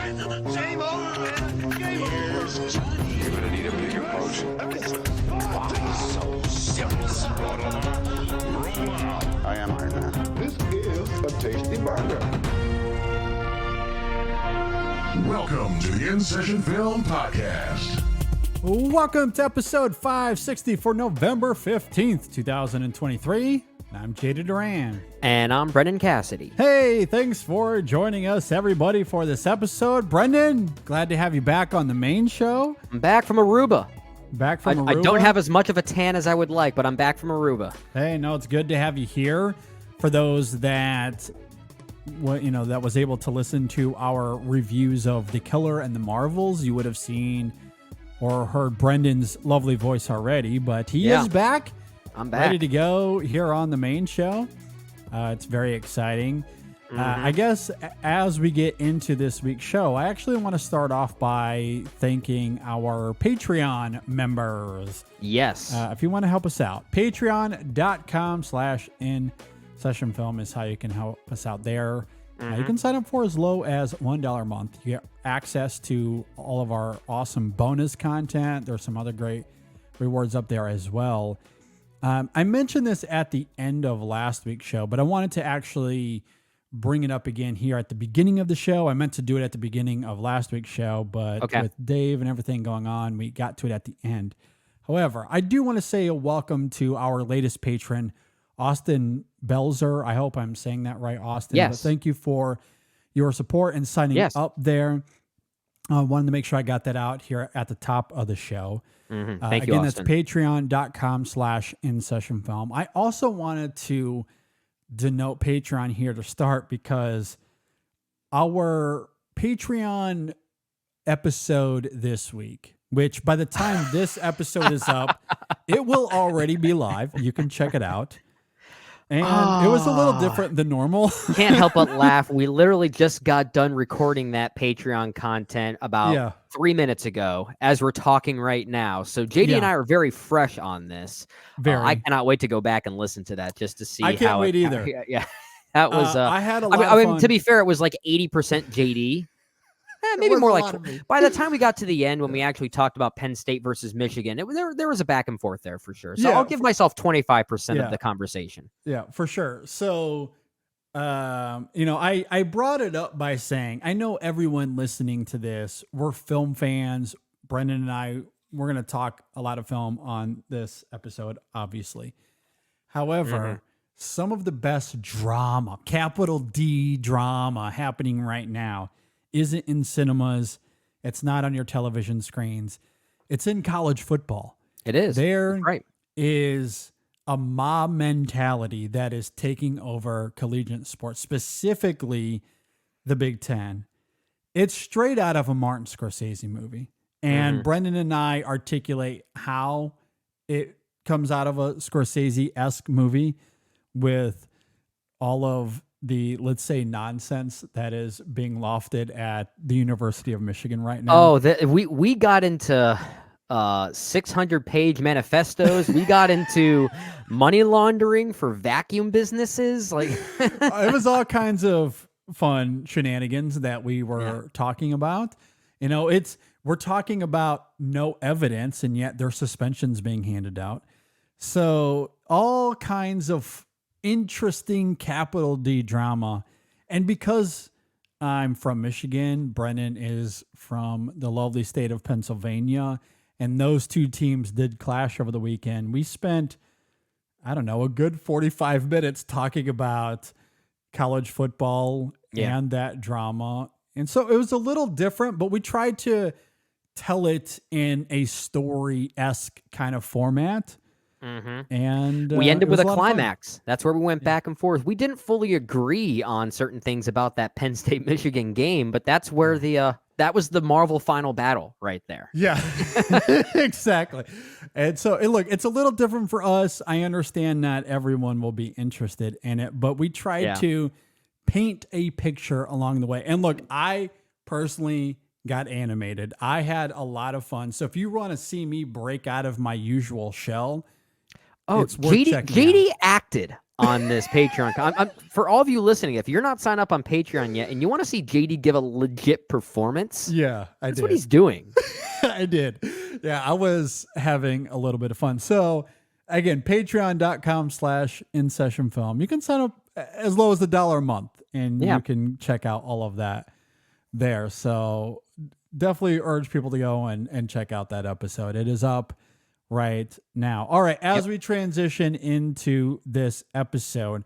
Game over, man. Game over. You're gonna need a bigger potion. So serious. I am Iron Man. This is a tasty burger. Welcome to the InSession Film Podcast. Welcome to episode 560 for November 15th, 2023. I'm Jada Duran. And I'm Brendan Cassidy. Hey, thanks for joining us, everybody, for this episode. Brendan, glad to have you back on the main show. I'm back from Aruba. Back from Aruba. I don't have as much of a tan as I would like, but I'm back from Aruba. Hey, no, it's good to have you here. For those that that was able to listen to our reviews of The Killer and the Marvels, you would have seen or heard Brendan's lovely voice already, but he is back. I'm back. Ready to go here on the main show. It's very exciting. I guess as we get into this week's show, I actually want to start off by thanking our Patreon members. Yes. If you want to help us out, patreon.com/InSessionFilm is how you can help us out there. You can sign up for as low as $1 a month. You get access to all of our awesome bonus content. There's some other great rewards up there as well. I mentioned this at the end of last week's show, but I wanted to actually bring it up again here at the beginning of the show. I meant to do it at the beginning of last week's show, but with Dave and everything going on, we got to it at the end. However, I do want to say a welcome to our latest patron, Austin Belzer. I hope I'm saying that right, Austin. Yes. But thank you for your support and signing up there. I wanted to make sure I got that out here at the top of the show. Thank you, again, Austin. that's patreon.com/InSessionFilm. I also wanted to denote Patreon here to start because our Patreon episode this week, which by the time this episode is up, it will already be live. You can check it out. And it was a little different than normal. Can't help but laugh. We literally just got done recording that Patreon content about 3 minutes ago as we're talking right now. So JD and I are very fresh on this. I cannot wait to go back and listen to that just to see I can't wait either. That was I had a lot of fun. To be fair, it was like 80% JD. Maybe more like by the time we got to the end when we actually talked about Penn State versus Michigan, there was a back and forth there for sure. So I'll give myself 25% of the conversation. Yeah, for sure. So, I brought it up by saying, I know everyone listening to this, we're film fans. Brendan and I, we're going to talk a lot of film on this episode, obviously. However, some of the best drama, capital D drama happening right now isn't in cinemas. It's not on your television screens. It's in college football. It is. There is a mob mentality that is taking over collegiate sports, specifically the Big Ten. It's straight out of a Martin Scorsese movie. And Brendan and I articulate how it comes out of a Scorsese-esque movie with all of the, let's say, nonsense that is being lofted at the University of Michigan right now. Oh, we got into 600-page manifestos. We got into money laundering for vacuum businesses. Like it was all kinds of fun shenanigans that we were talking about. We're talking about no evidence, and yet there's suspensions being handed out. So all kinds of interesting capital D drama. And because I'm from Michigan, Brennan is from the lovely state of Pennsylvania, and those two teams did clash over the weekend. We spent, a good 45 minutes talking about college football and that drama. And so it was a little different, but we tried to tell it in a story-esque kind of format. And we ended with a climax. That's where we went back and forth. We didn't fully agree on certain things about that Penn State Michigan game, but that's where that was the Marvel final battle right there. Yeah, exactly. And so it's a little different for us. I understand not everyone will be interested in it, but we tried to paint a picture along the way. And look, I personally got animated. I had a lot of fun. So if you want to see me break out of my usual shell, JD acted on this Patreon. For all of you listening, if you're not signed up on Patreon yet and you want to see JD give a legit performance, that's what he's doing. I did. Yeah, I was having a little bit of fun. So again, patreon.com/InSession Film. You can sign up as low as $1 a month and you can check out all of that there. So definitely urge people to go and check out that episode. It is up right now. All right. As we transition into this episode,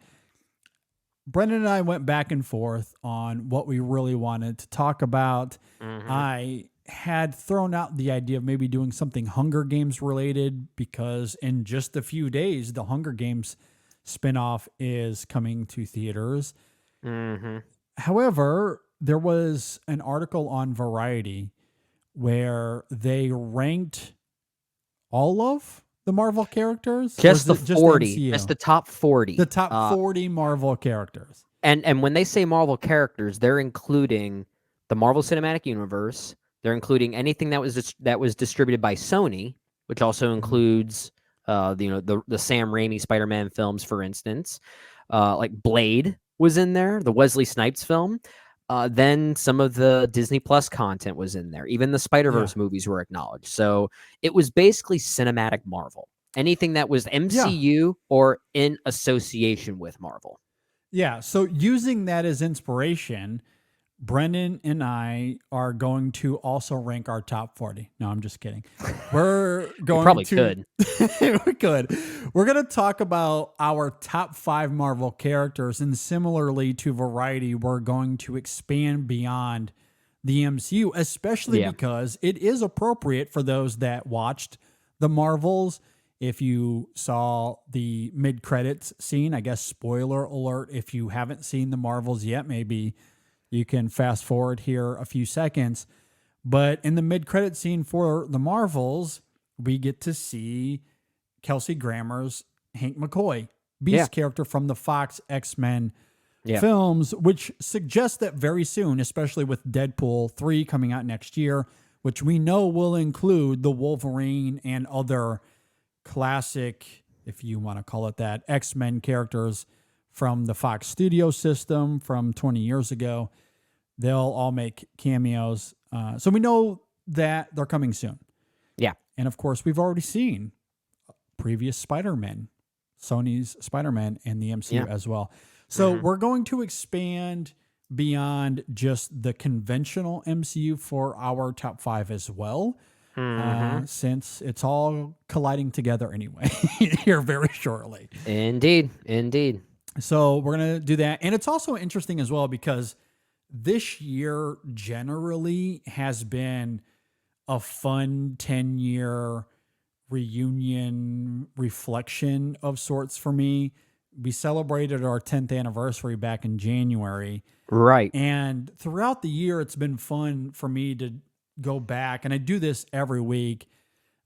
Brendan and I went back and forth on what we really wanted to talk about. I had thrown out the idea of maybe doing something Hunger Games related because in just a few days, the Hunger Games spinoff is coming to theaters. However, there was an article on Variety where they ranked all of the Marvel characters. Just the 40. That's the top 40. The top 40 Marvel characters. And when they say Marvel characters, they're including the Marvel Cinematic Universe. They're including anything that was distributed by Sony, which also includes the Sam Raimi Spider-Man films, for instance. Like Blade was in there, the Wesley Snipes film. Then some of the Disney Plus content was in there. Even the Spider-Verse movies were acknowledged. So it was basically cinematic Marvel. Anything that was MCU or in association with Marvel. Yeah. So using that as inspiration, Brendan and I are going to also rank our top 40. No, I'm just kidding. We're going probably could. We could. We're going to talk about our top 5 Marvel characters. And similarly to Variety, we're going to expand beyond the MCU, especially because it is appropriate for those that watched the Marvels. If you saw the mid-credits scene, I guess spoiler alert, if you haven't seen the Marvels yet, maybe you can fast forward here a few seconds. But in the mid-credit scene for the Marvels, we get to see Kelsey Grammer's Hank McCoy, Beast character from the Fox X-Men films, which suggests that very soon, especially with Deadpool 3 coming out next year, which we know will include the Wolverine and other classic, if you want to call it that, X-Men characters from the Fox Studio system from 20 years ago. They'll all make cameos. So we know that they're coming soon. Yeah. And of course, we've already seen previous Spider-Man, Sony's Spider-Man in the MCU as well. So we're going to expand beyond just the conventional MCU for our top 5 as well. Since it's all colliding together anyway here very shortly. Indeed. So we're going to do that. And it's also interesting as well because this year generally has been a fun 10-year reunion reflection of sorts for me. We celebrated our 10th anniversary back in January. Right. And throughout the year, it's been fun for me to go back, and I do this every week.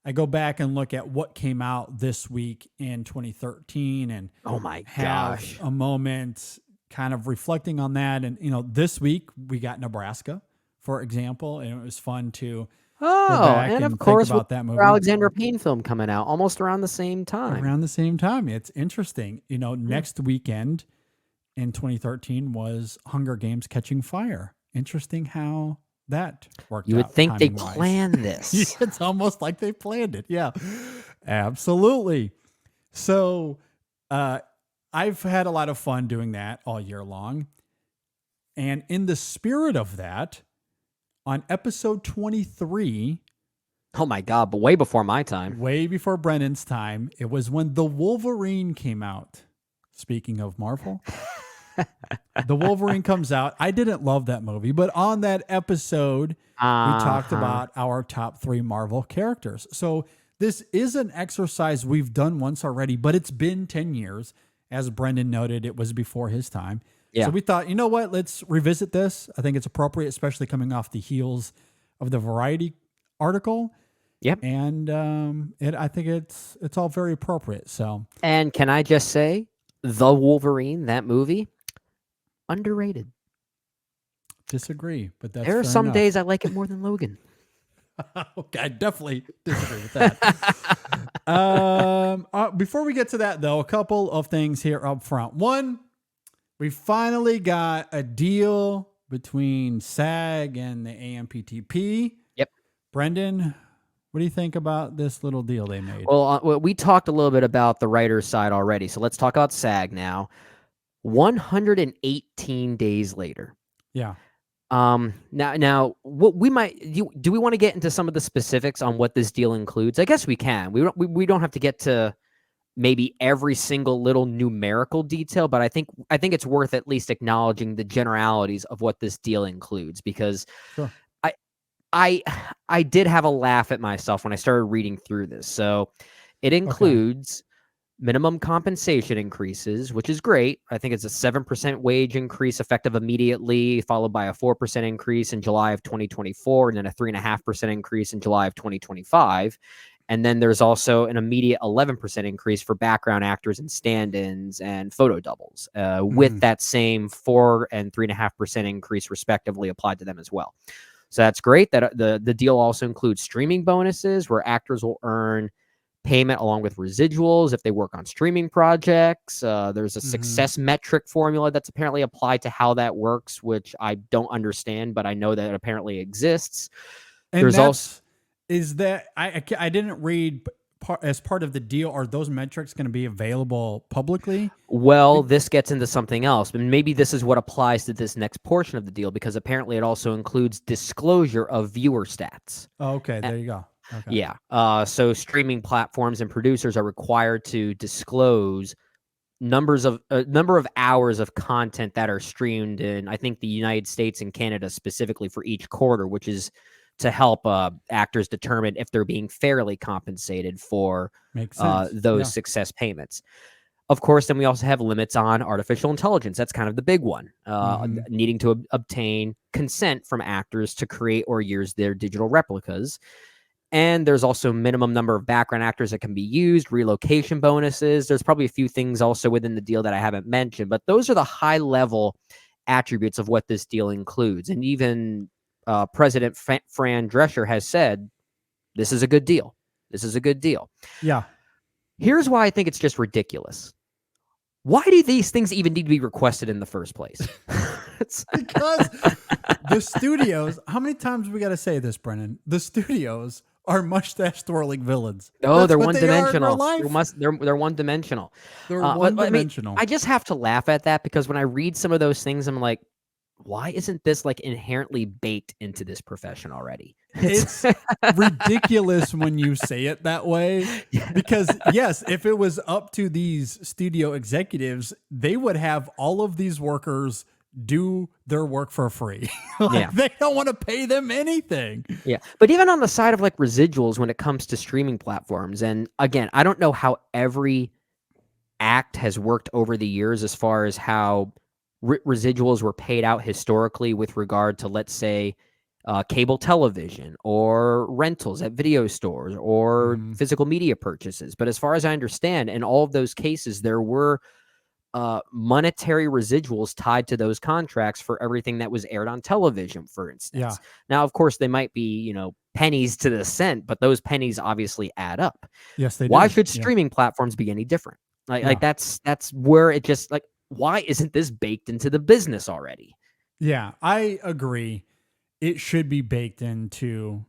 I go back and look at what came out this week in 2013 and have a moment kind of reflecting on that. And, this week we got Nebraska, for example, and it was fun to go back and of course think about that movie. Alexander Payne film coming out almost around the same time. It's interesting. Next weekend in 2013 was Hunger Games Catching Fire. Interesting how that worked out. You would think they planned this. It's almost like they planned it. Yeah, absolutely. So I've had a lot of fun doing that all year long. And in the spirit of that, on episode 23... Oh my God, but way before my time. Way before Brennan's time. It was when The Wolverine came out. Speaking of Marvel... The Wolverine comes out. I didn't love that movie, but on that episode, we talked about our top 3 Marvel characters. So this is an exercise we've done once already, but it's been 10 years. As Brendan noted, it was before his time. Yeah. So we thought, you know what? Let's revisit this. I think it's appropriate, especially coming off the heels of the Variety article. Yep. And I think it's all very appropriate. So. And can I just say, The Wolverine, that movie, underrated. Disagree, but that's there are some days I like it more than Logan. Okay, I definitely disagree with that. Before we get to that, though, a couple of things here up front. One, we finally got a deal between SAG and the AMPTP. Yep. Brendan, what do you think about this little deal they made? Well, we talked a little bit about the writer's side already, so let's talk about SAG now. 118 days later. Yeah. Now, what we might do we want to get into some of the specifics on what this deal includes? I guess we can. We don't have to get to maybe every single little numerical detail, but I think it's worth at least acknowledging the generalities of what this deal includes, because sure. I did have a laugh at myself when I started reading through this. So it includes minimum compensation increases, which is great. I think it's a 7% wage increase effective immediately, followed by a 4% increase in July of 2024, and then a 3.5% increase in July of 2025. And then there's also an immediate 11% increase for background actors and stand-ins and photo doubles, with that same 4 and 3.5% increase respectively applied to them as well. So that's great. That the deal also includes streaming bonuses, where actors will earn payment along with residuals if they work on streaming projects. There's a success metric formula that's apparently applied to how that works, which I don't understand, but I know that it apparently exists. And there's also I didn't read as part of the deal. Are those metrics going to be available publicly? Well, this gets into something else, but maybe this is what applies to this next portion of the deal, because apparently it also includes disclosure of viewer stats. Oh, okay, there you go. Okay. Yeah. So streaming platforms and producers are required to disclose number of hours of content that are streamed in, I think, the United States and Canada specifically for each quarter, which is to help actors determine if they're being fairly compensated for those success payments. Of course, then we also have limits on artificial intelligence. That's kind of the big one, needing to obtain consent from actors to create or use their digital replicas. And there's also minimum number of background actors that can be used, relocation bonuses. There's probably a few things also within the deal that I haven't mentioned, but those are the high-level attributes of what this deal includes. And even President Fran Drescher has said, this is a good deal. This is a good deal. Yeah. Here's why I think it's just ridiculous. Why do these things even need to be requested in the first place? Because the studios, how many times we got to say this, Brennan? The studios are mustache twirling villains. Oh, they're one-dimensional. They're one-dimensional. They're one-dimensional. I just have to laugh at that, because when I read some of those things, I'm like, why isn't this like inherently baked into this profession already? It's ridiculous when you say it that way, because yes, if it was up to these studio executives, they would have all of these workers do their work for free. They don't want to pay them anything. Yeah. But even on the side of like residuals, when it comes to streaming platforms, and again, I don't know how every act has worked over the years as far as how residuals were paid out historically with regard to, let's say, cable television or rentals at video stores or physical media purchases. But as far as I understand, in all of those cases, there were monetary residuals tied to those contracts for everything that was aired on television, for instance. Yeah. Now, of course, they might be, pennies to the cent, but those pennies obviously add up. Yes, they do. Why should streaming platforms be any different? Like that's where it just like, why isn't this baked into the business already? Yeah, I agree. It should be baked into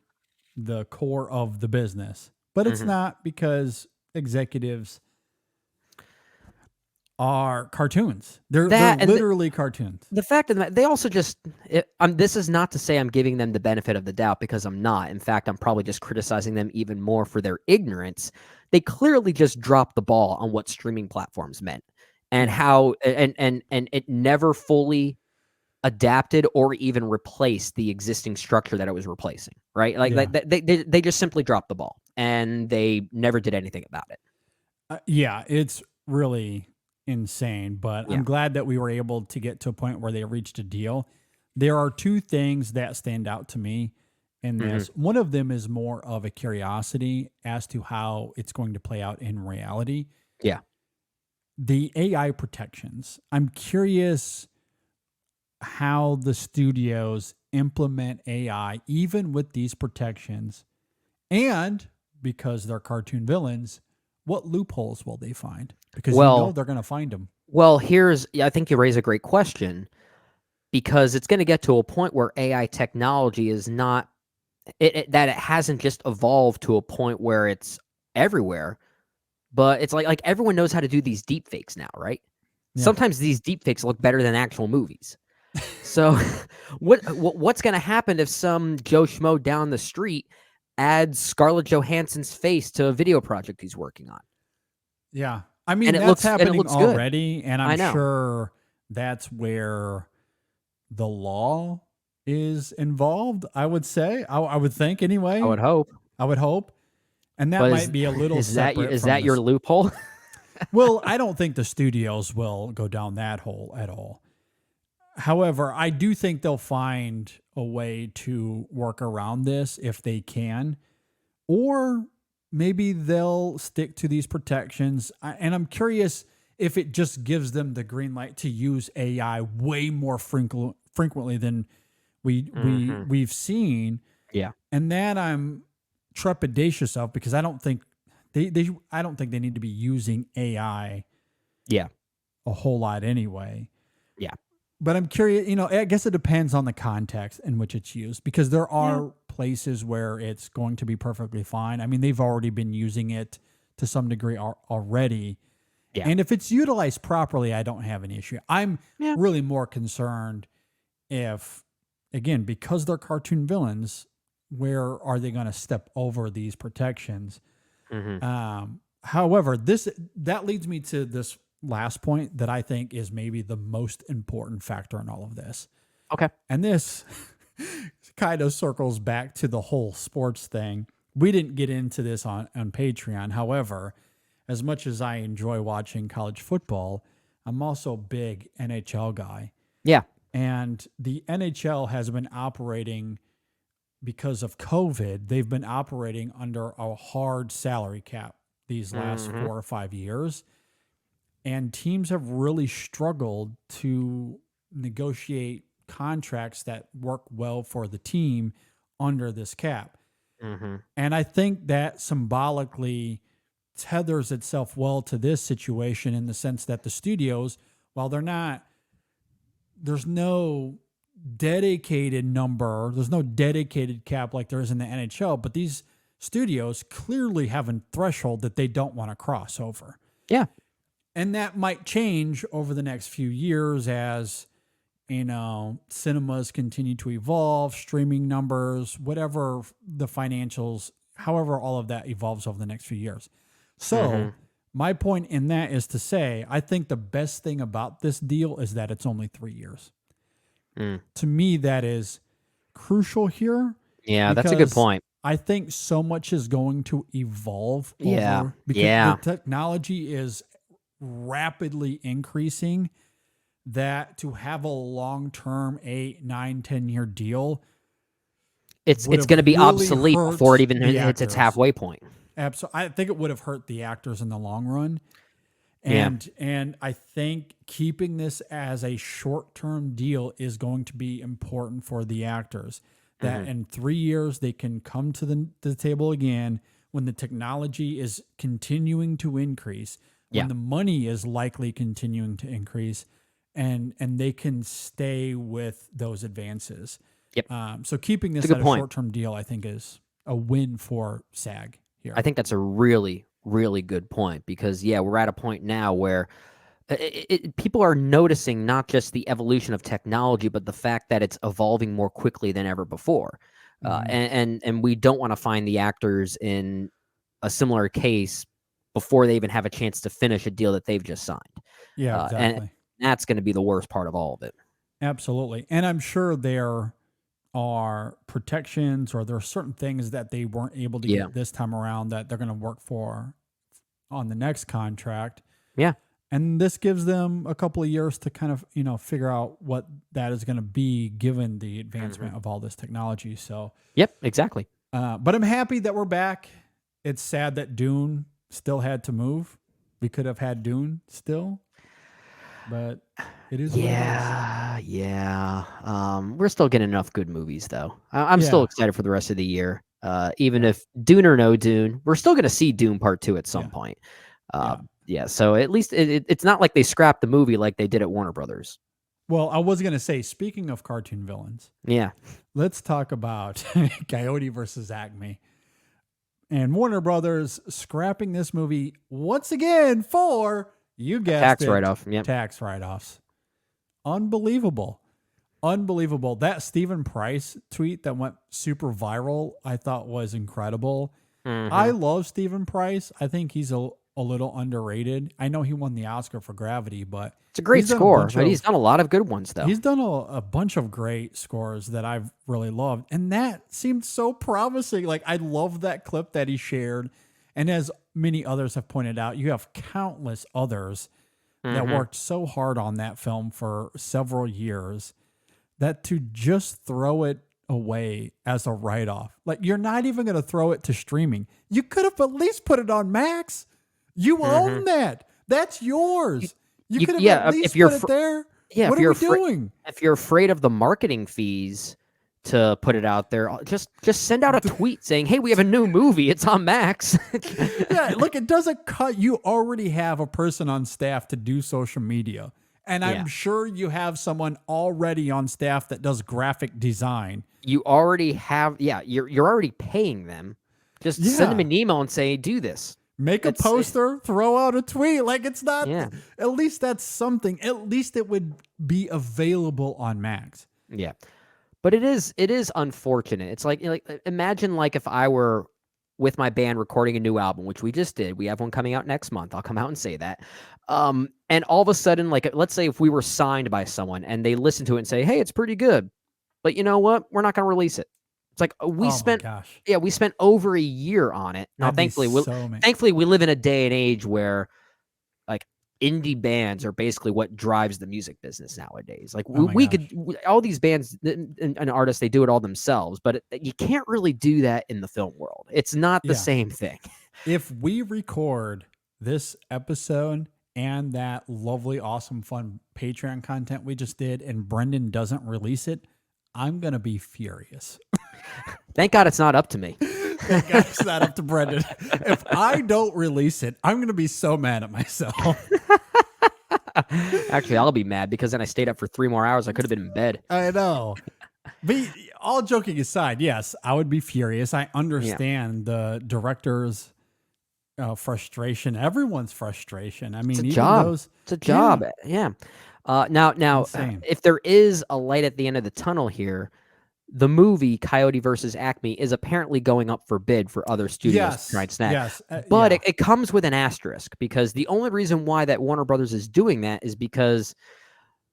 the core of the business, but it's not, because executives are cartoons. They're literally cartoons. The fact of that, they also just, this is not to say I'm giving them the benefit of the doubt, because I'm not. In fact, I'm probably just criticizing them even more for their ignorance. They clearly just dropped the ball on what streaming platforms meant and how, and it never fully adapted or even replaced the existing structure that it was replacing, right? They just simply dropped the ball, and they never did anything about it. It's really insane, but I'm glad that we were able to get to a point where they reached a deal. There are two things that stand out to me in this. One of them is more of a curiosity as to how it's going to play out in reality. Yeah. The AI protections. I'm curious how the studios implement AI, even with these protections. And because they're cartoon villains, what loopholes will they find? Because they're going to find them. Well, I think you raise a great question, because it's going to get to a point where AI technology is not, that it hasn't just evolved to a point where it's everywhere, but it's like everyone knows how to do these deep fakes now, right? Yeah. Sometimes these deep fakes look better than actual movies. So what's going to happen if some Joe Schmo down the street adds Scarlett Johansson's face to a video project he's working on? Yeah. I mean, that's happening already, good. And I'm sure that's where the law is involved, I would say. I would think anyway. I would hope. And that might be a little separate. Is that your loophole? Well, I don't think the studios will go down that hole at all. However, I do think they'll find a way to work around this if they can, or maybe they'll stick to these protections. And I'm curious if it just gives them the green light to use AI way more frequently than we've seen. Yeah. And that I'm trepidatious of, because I don't think they need to be using AI a whole lot anyway. Yeah. But I'm curious, I guess it depends on the context in which it's used, because there are places where it's going to be perfectly fine. I mean, they've already been using it to some degree already. Yeah. And if it's utilized properly, I don't have an issue. I'm really more concerned if, again, because they're cartoon villains, where are they going to step over these protections? Mm-hmm. However, that leads me to this last point that I think is maybe the most important factor in all of this. Okay. And this kind of circles back to the whole sports thing. We didn't get into this on Patreon. However, as much as I enjoy watching college football, I'm also a big NHL guy. Yeah. And the NHL has been operating, because of COVID, they've been operating under a hard salary cap these last 4 or 5 years. And teams have really struggled to negotiate contracts that work well for the team under this cap. Mm-hmm. And I think that symbolically tethers itself well to this situation, in the sense that the studios, while there's no dedicated number, there's no dedicated cap like there is in the NHL, but these studios clearly have a threshold that they don't want to cross over. Yeah. And that might change over the next few years as, cinemas continue to evolve, streaming numbers, whatever the financials, however all of that evolves over the next few years. So my point in that is to say, I think the best thing about this deal is that it's only 3 years. To me, that is crucial here. Yeah, that's a good point. I think so much is going to evolve. Because the technology is rapidly increasing, that to have a long-term 8, 9, 10-year deal, it's going to be obsolete before it even hits its halfway point. Absolutely. I think it would have hurt the actors in the long run. And I think keeping this as a short-term deal is going to be important for the actors, that in 3 years they can come to the table again when the technology is continuing to increase, when the money is likely continuing to increase, and they can stay with those advances. Yep. So keeping this at a short-term deal, I think, is a win for SAG here. I think that's a really, really good point, because we're at a point now where people are noticing not just the evolution of technology, but the fact that it's evolving more quickly than ever before. And we don't want to find the actors in a similar case before they even have a chance to finish a deal that they've just signed. Yeah, exactly. And that's going to be the worst part of all of it. Absolutely. And I'm sure there are protections, or there are certain things that they weren't able to get this time around that they're going to work for on the next contract. Yeah. And this gives them a couple of years to kind of, figure out what that is going to be, given the advancement of all this technology. So, yep, exactly. But I'm happy that we're back. It's sad that Dune still had to move. We could have had Dune still, but it is. Yeah. We're still getting enough good movies, though. I'm still excited for the rest of the year. Even if Dune or no Dune, we're still going to see Dune Part 2 at some point. So at least it's not like they scrapped the movie like they did at Warner Brothers. Well, I was going to say, speaking of cartoon villains, let's talk about Coyote versus Acme. And Warner Brothers scrapping this movie once again for, you guessed tax it, write-off. Tax write-offs. Unbelievable. That Stephen Price tweet that went super viral, I thought was incredible. Mm-hmm. I love Stephen Price. I think he's a little underrated. I know he won the Oscar for Gravity, but it's a great score. But he's done a lot of good ones, though. He's done a bunch of great scores that I've really loved, and that seemed so promising. Like, I love that clip that he shared, and as many others have pointed out, you have countless others that worked so hard on that film for several years that to just throw it away as a write-off, like, you're not even going to throw it to streaming. You could have at least put it on Max. You own that. That's yours. You could have at least put it there. Yeah, what are we doing? If you're afraid of the marketing fees to put it out there, just send out a tweet saying, "Hey, we have a new movie. It's on Max." Yeah, look, it doesn't cut. You already have a person on staff to do social media, and I'm sure you have someone already on staff that does graphic design. You already have. Yeah, you're already paying them. Just send them an email and say, "Do this." Make a poster, throw out a tweet. Like, it's not, at least that's something. At least it would be available on Max. Yeah. But it is unfortunate. It's like imagine like if I were with my band recording a new album, which we just did. We have one coming out next month. I'll come out and say that. And all of a sudden, like, let's say if we were signed by someone and they listen to it and say, "Hey, it's pretty good, but you know what? We're not going to release it." It's like we spent over a year on it. Now, thankfully we live in a day and age where like indie bands are basically what drives the music business nowadays. Like all these bands and artists, they do it all themselves, but you can't really do that in the film world. It's not the same thing. If we record this episode and that lovely, awesome, fun Patreon content we just did, and Brendan doesn't release it, I'm going to be furious. Thank God it's not up to me. Thank God it's not up to Brendan. If I don't release it, I'm going to be so mad at myself. Actually, I'll be mad because then I stayed up for 3 more hours. I could have been in bed. I know. But all joking aside, yes, I would be furious. I understand the director's frustration, everyone's frustration. I mean, it's a job. It's a job. Yeah. Now, if there is a light at the end of the tunnel here, the movie Coyote versus Acme is apparently going up for bid for other studios to try and snag. Yes, but it comes with an asterisk, because the only reason why that Warner Brothers is doing that is because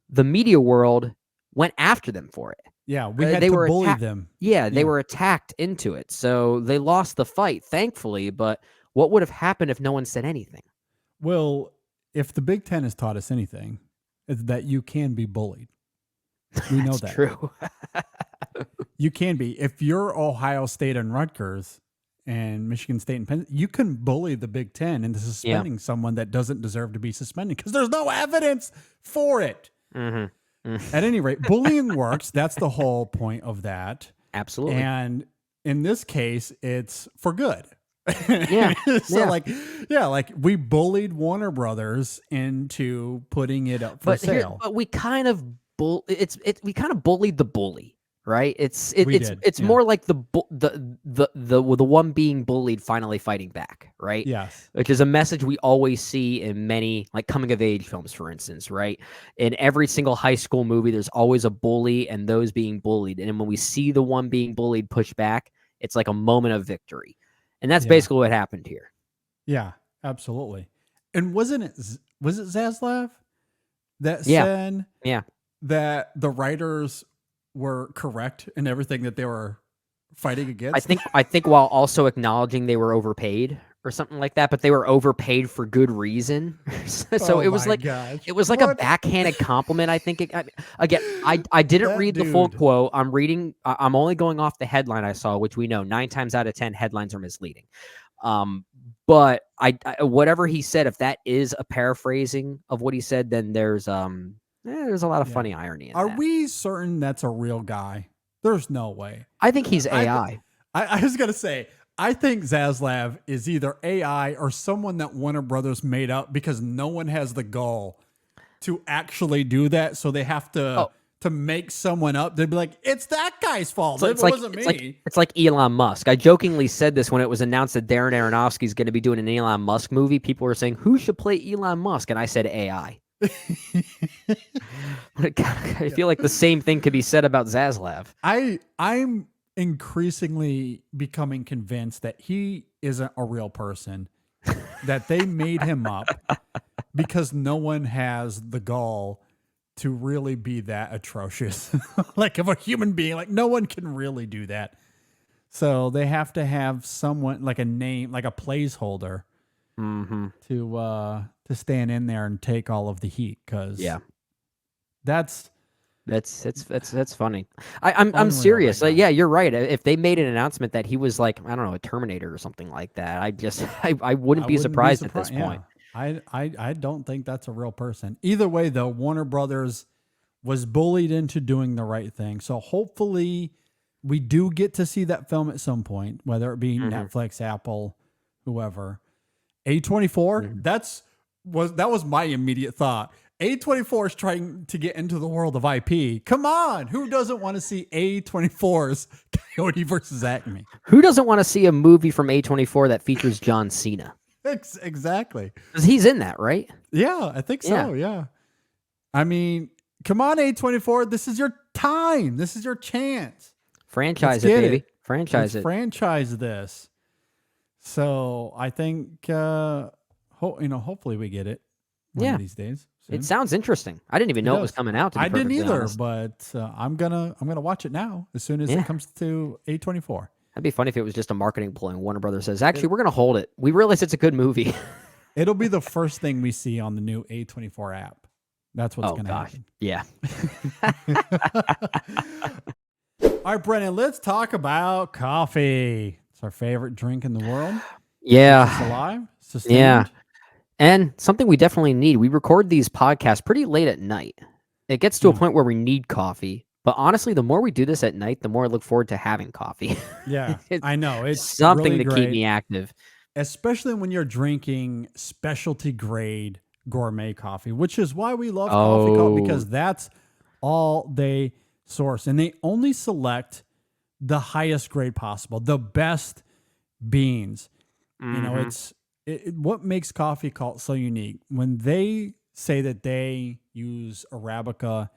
the media world went after them for it. Yeah, we had to bully them. Yeah, they were attacked into it. So they lost the fight, thankfully, but what would have happened if no one said anything? Well, if the Big Ten has taught us anything, it's that you can be bullied. We know that. True. You can be. If you're Ohio State and Rutgers and Michigan State and Penn, you can bully the Big Ten into suspending someone that doesn't deserve to be suspended because there's no evidence for it. At any rate, bullying works. That's the whole point of that. Absolutely. And in this case, it's for good. Like we bullied Warner Brothers into putting it up for sale. But we kind of bullied the bully. Right, it's more like the one being bullied finally fighting back, right? Yes, which is a message we always see in many like coming of age films, for instance, right? In every single high school movie, there's always a bully and those being bullied, and when we see the one being bullied push back, it's like a moment of victory, and that's basically what happened here. Yeah, absolutely. And was it Zaslav that said that the writers were correct in everything that they were fighting against? I think while also acknowledging they were overpaid or something like that, but they were overpaid for good reason. So it was like a backhanded compliment. I think I didn't read the full quote. I'm only going off the headline I saw, which we know 9 times out of 10 headlines are misleading. But I whatever he said, if that is a paraphrasing of what he said, then there's a lot of funny irony in that. Are we certain that's a real guy? There's no way. I think he's AI. I was gonna say, I think Zaslav is either AI or someone that Warner Brothers made up because no one has the gall to actually do that. So they have to make someone up. They'd be like, it's that guy's fault. It wasn't me. It's like Elon Musk. I jokingly said this when it was announced that Darren Aronofsky is going to be doing an Elon Musk movie. People were saying, who should play Elon Musk? And I said AI. I feel like the same thing could be said about Zaslav. I'm increasingly becoming convinced that he isn't a real person, that they made him up because no one has the gall to really be that atrocious. Like of a human being, like no one can really do that. So they have to have someone like a name, like a placeholder to stand in there and take all of the heat. Cause that's funny. I'm serious. Like, yeah, you're right. If they made an announcement that he was like, I don't know, a Terminator or something like that, I wouldn't be surprised at this point. I don't think that's a real person. Either way, though, Warner Brothers was bullied into doing the right thing. So hopefully we do get to see that film at some point, whether it be Netflix, Apple, whoever. A24, that was my immediate thought. A24 is trying to get into the world of IP. Come on, who doesn't want to see A24's Coyote versus Acme? Who doesn't want to see a movie from A24 that features John Cena? Exactly. Because he's in that, right? Yeah, I think so. Yeah. I mean, come on, A24. This is your time. This is your chance. Franchise it, baby. Franchise it. Franchise this. So I think, hopefully we get it one of these days. Soon. It sounds interesting. I didn't even know it was coming out. I didn't either, but I'm gonna watch it now as soon as it comes to A24. That'd be funny if it was just a marketing ploy and Warner Brothers says, actually, we're going to hold it. We realize it's a good movie. It'll be the first thing we see on the new A24 app. That's what's going to happen. Yeah. All right, Brennan, let's talk about coffee. It's our favorite drink in the world. Yeah. It's alive. Sustained. Yeah. And something we definitely need. We record these podcasts pretty late at night. It gets to a point where we need coffee. But honestly, the more we do this at night, the more I look forward to having coffee. Yeah, I know. It's something really to keep me active. Especially when you're drinking specialty grade gourmet coffee, which is why we love Coffee Cult, because that's all they source. And they only select the highest grade possible, the best beans. You know, it's what makes Coffee Cult so unique. When they say that they use Arabica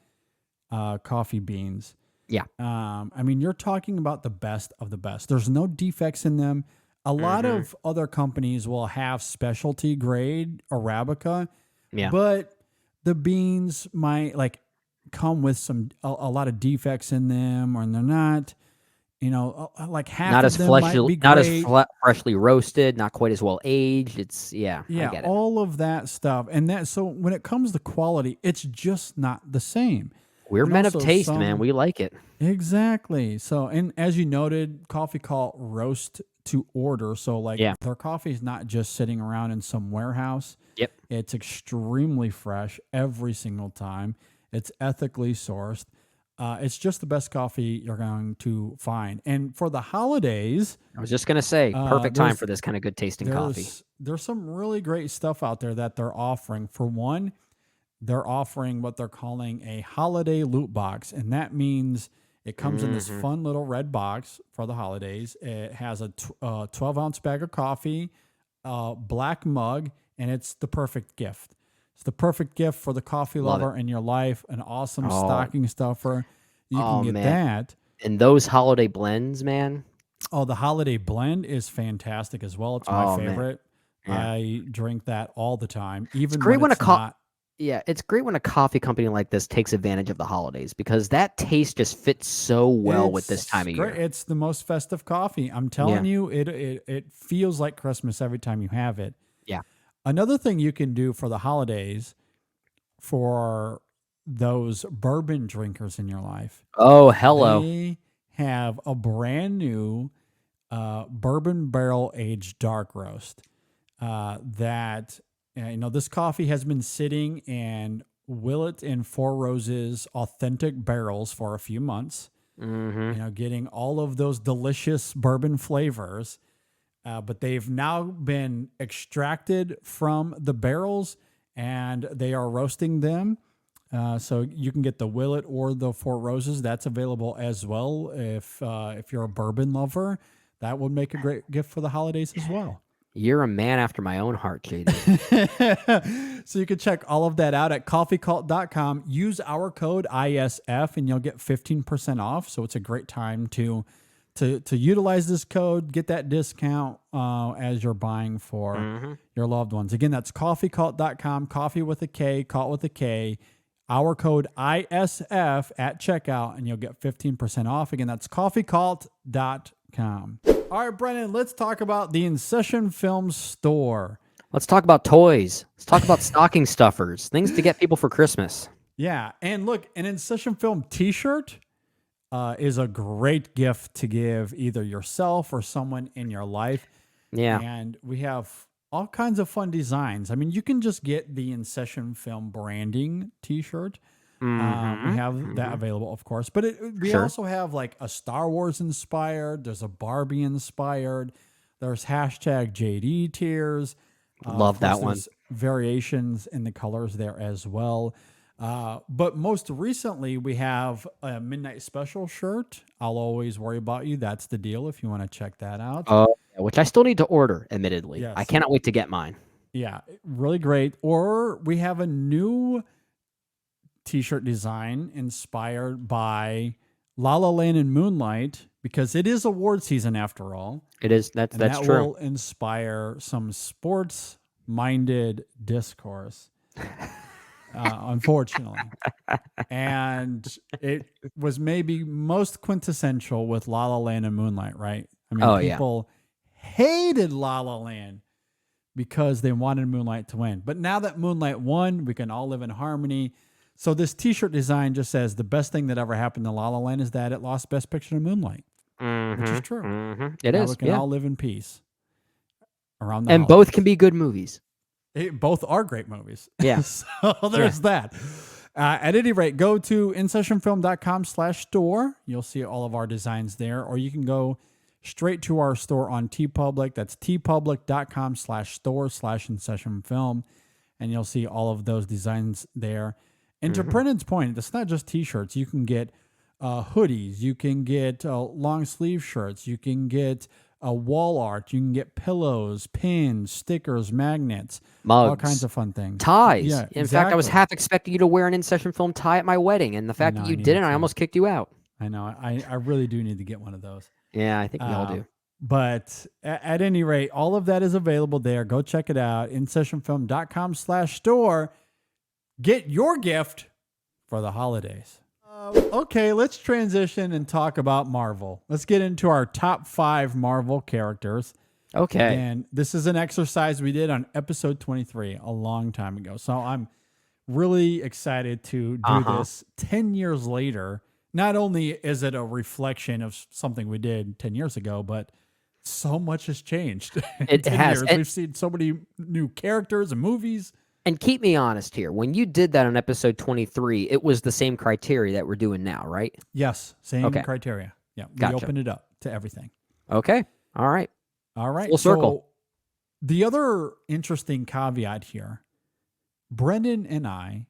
coffee beans. Yeah. I mean, you're talking about the best of the best. There's no defects in them. A lot of other companies will have specialty grade Arabica. Yeah. But the beans might come with a lot of defects in them, or they're not, like half not of as them fleshy, might be not great. as freshly roasted, not quite as well aged. It's yeah, I get it. All of that stuff. And so when it comes to quality, it's just not the same. We're men of taste, man. We like it. Exactly. So, and as you noted, Coffee Cult roast to order. So their coffee is not just sitting around in some warehouse. Yep. It's extremely fresh every single time. It's ethically sourced. It's just the best coffee you're going to find. And for the holidays, I was just going to say, perfect time for this kind of good tasting coffee. There's some really great stuff out there that they're offering. For one, they're offering what they're calling a holiday loot box. And that means it comes in this fun little red box for the holidays. It has a 12-ounce bag of coffee, a black mug, and it's the perfect gift. It's the perfect gift for the coffee lover in your life, an awesome stocking stuffer. You can get that. And those holiday blends, man. Oh, the holiday blend is fantastic as well. It's my favorite. Yeah. I drink that all the time. Even it's great when it's not. Yeah, it's great when a coffee company like this takes advantage of the holidays, because that taste just fits so well with this time of year. It's the most festive coffee. I'm telling you, it feels like Christmas every time you have it. Yeah. Another thing you can do for the holidays, for those bourbon drinkers in your life. Oh, hello. They have a brand new bourbon barrel aged dark roast that... this coffee has been sitting in Willett and Four Roses authentic barrels for a few months. getting all of those delicious bourbon flavors. But they've now been extracted from the barrels and they are roasting them. So you can get the Willet or the Four Roses. That's available as well. If you're a bourbon lover, that would make a great gift for the holidays as well. You're a man after my own heart, JD. So you can check all of that out at coffeecult.com. Use our code ISF and you'll get 15% off. So it's a great time to utilize this code, get that discount as you're buying for your loved ones. Again, that's coffeecult.com, coffee with a K, cult with a K. Our code ISF at checkout, and you'll get 15% off. Again, that's coffeecult.com. All right, Brennan, let's talk about the InSession Film Store. Let's talk about toys. Let's talk about stocking stuffers, things to get people for Christmas. Yeah, and look, an InSession Film t-shirt is a great gift to give either yourself or someone in your life. Yeah. And we have all kinds of fun designs. I mean, you can just get the InSession Film branding t-shirt. We have that available, of course. But we also have like a Star Wars inspired. There's a Barbie inspired. There's hashtag JD tiers. Love that one. Variations in the colors there as well. But most recently, we have a Midnight Special shirt. I'll always worry about you. That's the deal if you want to check that out. Which I still need to order, admittedly. Yes. I cannot wait to get mine. Yeah, really great. Or we have a new t-shirt design inspired by La La Land and Moonlight, because it is award season after all. It is. That's that true. Will inspire some sports-minded discourse. Unfortunately. And it was maybe most quintessential with La La Land and Moonlight, right? I mean, people hated La La Land because they wanted Moonlight to win. But now that Moonlight won, we can all live in harmony. So this t-shirt design just says the best thing that ever happened to La La Land is that it lost Best Picture to Moonlight, which is true. It now is. We can all live in peace around the and holidays. both can be good movies. Both are great movies. Yeah. So there's that. At any rate, go to InSessionFilm.com/store. You'll see all of our designs there, or you can go straight to our store on TeePublic. That's tpublic.com/store/InSessionFilm. And you'll see all of those designs there. And to Brennan's point, it's not just t-shirts. You can get hoodies. You can get long sleeve shirts. You can get wall art. You can get pillows, pins, stickers, magnets, mugs, all kinds of fun things. Ties. Yeah, In fact, I was half expecting you to wear an InSession Film tie at my wedding, and the fact that you didn't, I almost kicked you out. I know. I really do need to get one of those. Yeah, I think we all do. But at any rate, all of that is available there. Go check it out. InSessionFilm.com/store. Get your gift for the holidays. Okay, let's transition and talk about Marvel. Let's get into our top 5 Marvel characters. Okay. And this is an exercise we did on episode 23 a long time ago. So I'm really excited to do this 10 years later. Not only is it a reflection of something we did 10 years ago, but so much has changed. It has. We've seen so many new characters and movies. And keep me honest here. When you did that on episode 23, it was the same criteria that we're doing now, right? Yes, same criteria. Yeah, we opened it up to everything. Okay. All right. Full circle. So the other interesting caveat here, Brendan and I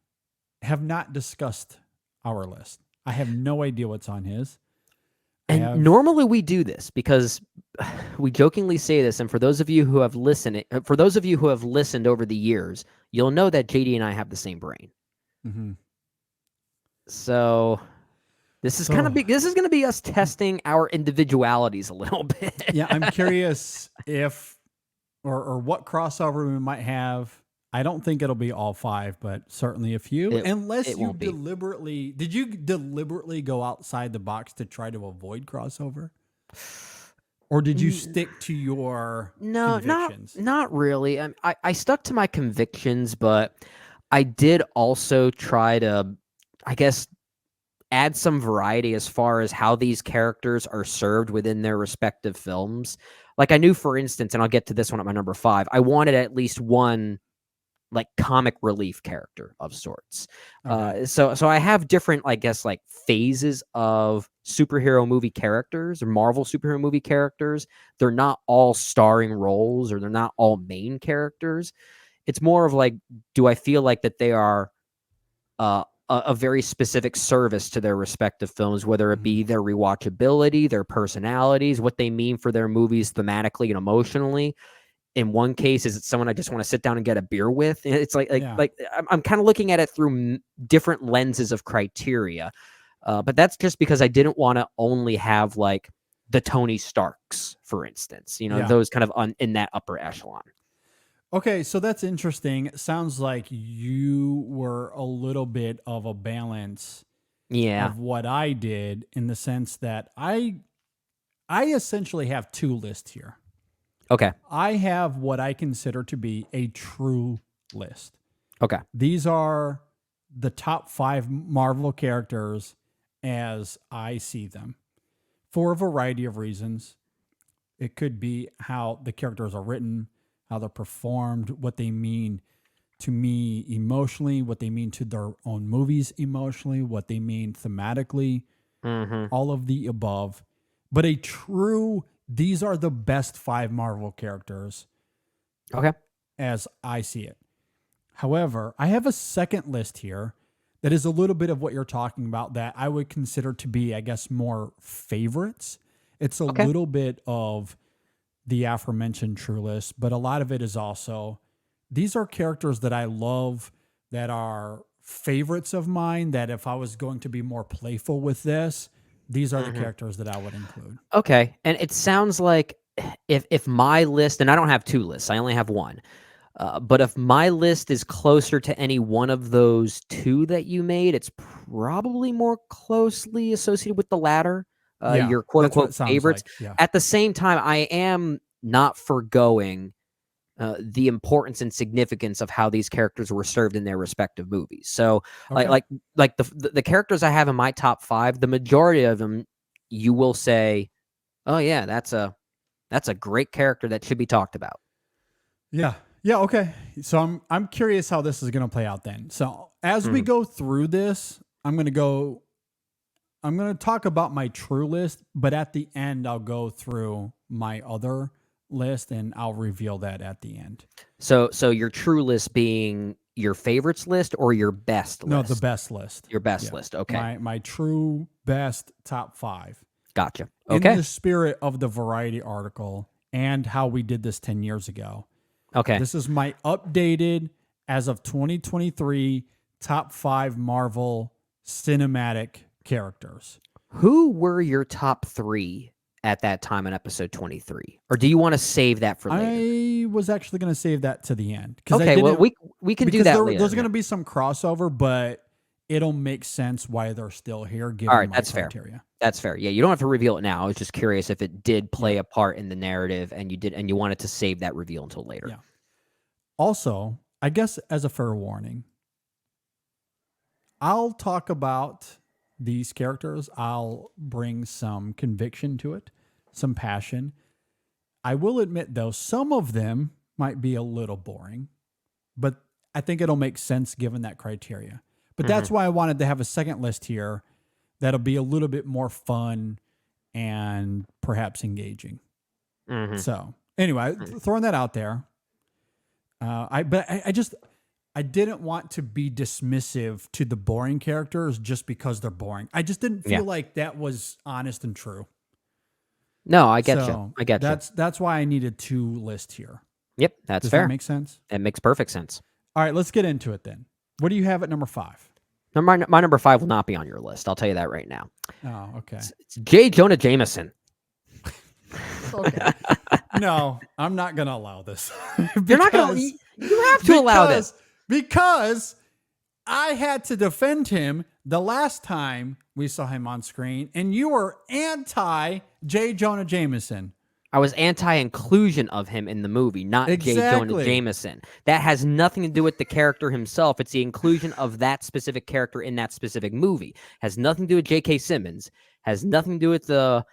have not discussed our list. I have no idea what's on his. And normally we do this because we jokingly say this, and for those of you who have listened over the years, you'll know that JD and I have the same brain. So this is going to be us testing our individualities a little bit. Yeah, I'm curious if or what crossover we might have. I don't think it'll be all 5, but certainly a few. Unless you deliberately... Did you deliberately go outside the box to try to avoid crossover? Or did you stick to your convictions? Not really. I stuck to my convictions, but I did also try to, I guess, add some variety as far as how these characters are served within their respective films. Like I knew, for instance, and I'll get to this one at my number 5, I wanted at least one like comic relief character of sorts. So I have different, I guess, like phases of superhero movie characters or Marvel superhero movie characters. They're not all starring roles, or they're not all main characters. It's more of like, do I feel like that they are a very specific service to their respective films, whether it be their rewatchability, their personalities, what they mean for their movies thematically and emotionally. In one case, is it someone I just want to sit down and get a beer with? It's like I'm kind of looking at it through different lenses of criteria. But that's just because I didn't want to only have like the Tony Starks, for instance, those kind of in that upper echelon. Okay, so that's interesting. It sounds like you were a little bit of a balance of what I did, in the sense that I essentially have two lists here. Okay. I have what I consider to be a true list. Okay. These are the top 5 Marvel characters as I see them, for a variety of reasons. It could be how the characters are written, how they're performed, what they mean to me emotionally, what they mean to their own movies emotionally, what they mean thematically, all of the above. But these are the best 5 Marvel characters. Okay. As I see it. However, I have a second list here that is a little bit of what you're talking about, that I would consider to be, I guess, more favorites. It's a little bit of the aforementioned true list, but a lot of it is also, these are characters that I love, that are favorites of mine, that if I was going to be more playful with this, these are the characters that I would include. Okay. And it sounds like if my list, and I don't have 2 lists, I only have 1. But if my list is closer to any one of those 2 that you made, it's probably more closely associated with the latter, your quote unquote favorites. Like. Yeah. At the same time, I am not forgoing the importance and significance of how these characters were served in their respective movies. So like the characters I have in my top 5, the majority of them, you will say, oh yeah, that's a great character that should be talked about. Yeah. Yeah. Okay. So I'm curious how this is going to play out then. So as we go through this, I'm going to talk about my true list, but at the end, I'll go through my other list and I'll reveal that at the end. So your true list being your favorites list or your best list? No, the best list. Your best list. Okay. My true best top 5. Gotcha. Okay. In the spirit of the Variety article and how we did this 10 years ago. Okay. This is my updated, as of 2023, top 5 Marvel cinematic characters. Who were your top 3 at that time in episode 23? Or do you want to save that for later? I was actually going to save that to the end. Okay, well, we can do that later. There's going to be some crossover, but it'll make sense why they're still here, given all right, my that's criteria. Fair. That's fair. Yeah, you don't have to reveal it now. I was just curious if it did play a part in the narrative, and you wanted to save that reveal until later. Yeah. Also, I guess as a fair warning, I'll talk about these characters. I'll bring some conviction to it, some passion. I will admit, though, some of them might be a little boring, but I think it'll make sense given that criteria. But that's why I wanted to have a second list here that'll be a little bit more fun and perhaps engaging. So anyway, throwing that out there. I didn't want to be dismissive to the boring characters just because they're boring. I just didn't feel like that was honest and true. No, I get you. I get you. That's why I needed 2 lists here. Yep, that's fair. Does that make sense? It makes perfect sense. All right, let's get into it then. What do you have at number 5? My number 5 will not be on your list. I'll tell you that right now. Oh, okay. It's J. Jonah Jameson. Okay. No, I'm not going to allow this. You're not going to. You have to allow this. Because I had to defend him the last time we saw him on screen, and you were anti J. Jonah Jameson. I was anti-inclusion of him in the movie, not J. Jonah Jameson. That has nothing to do with the character himself. It's the inclusion of that specific character in that specific movie. Has nothing to do with J.K. Simmons. Has nothing to do with the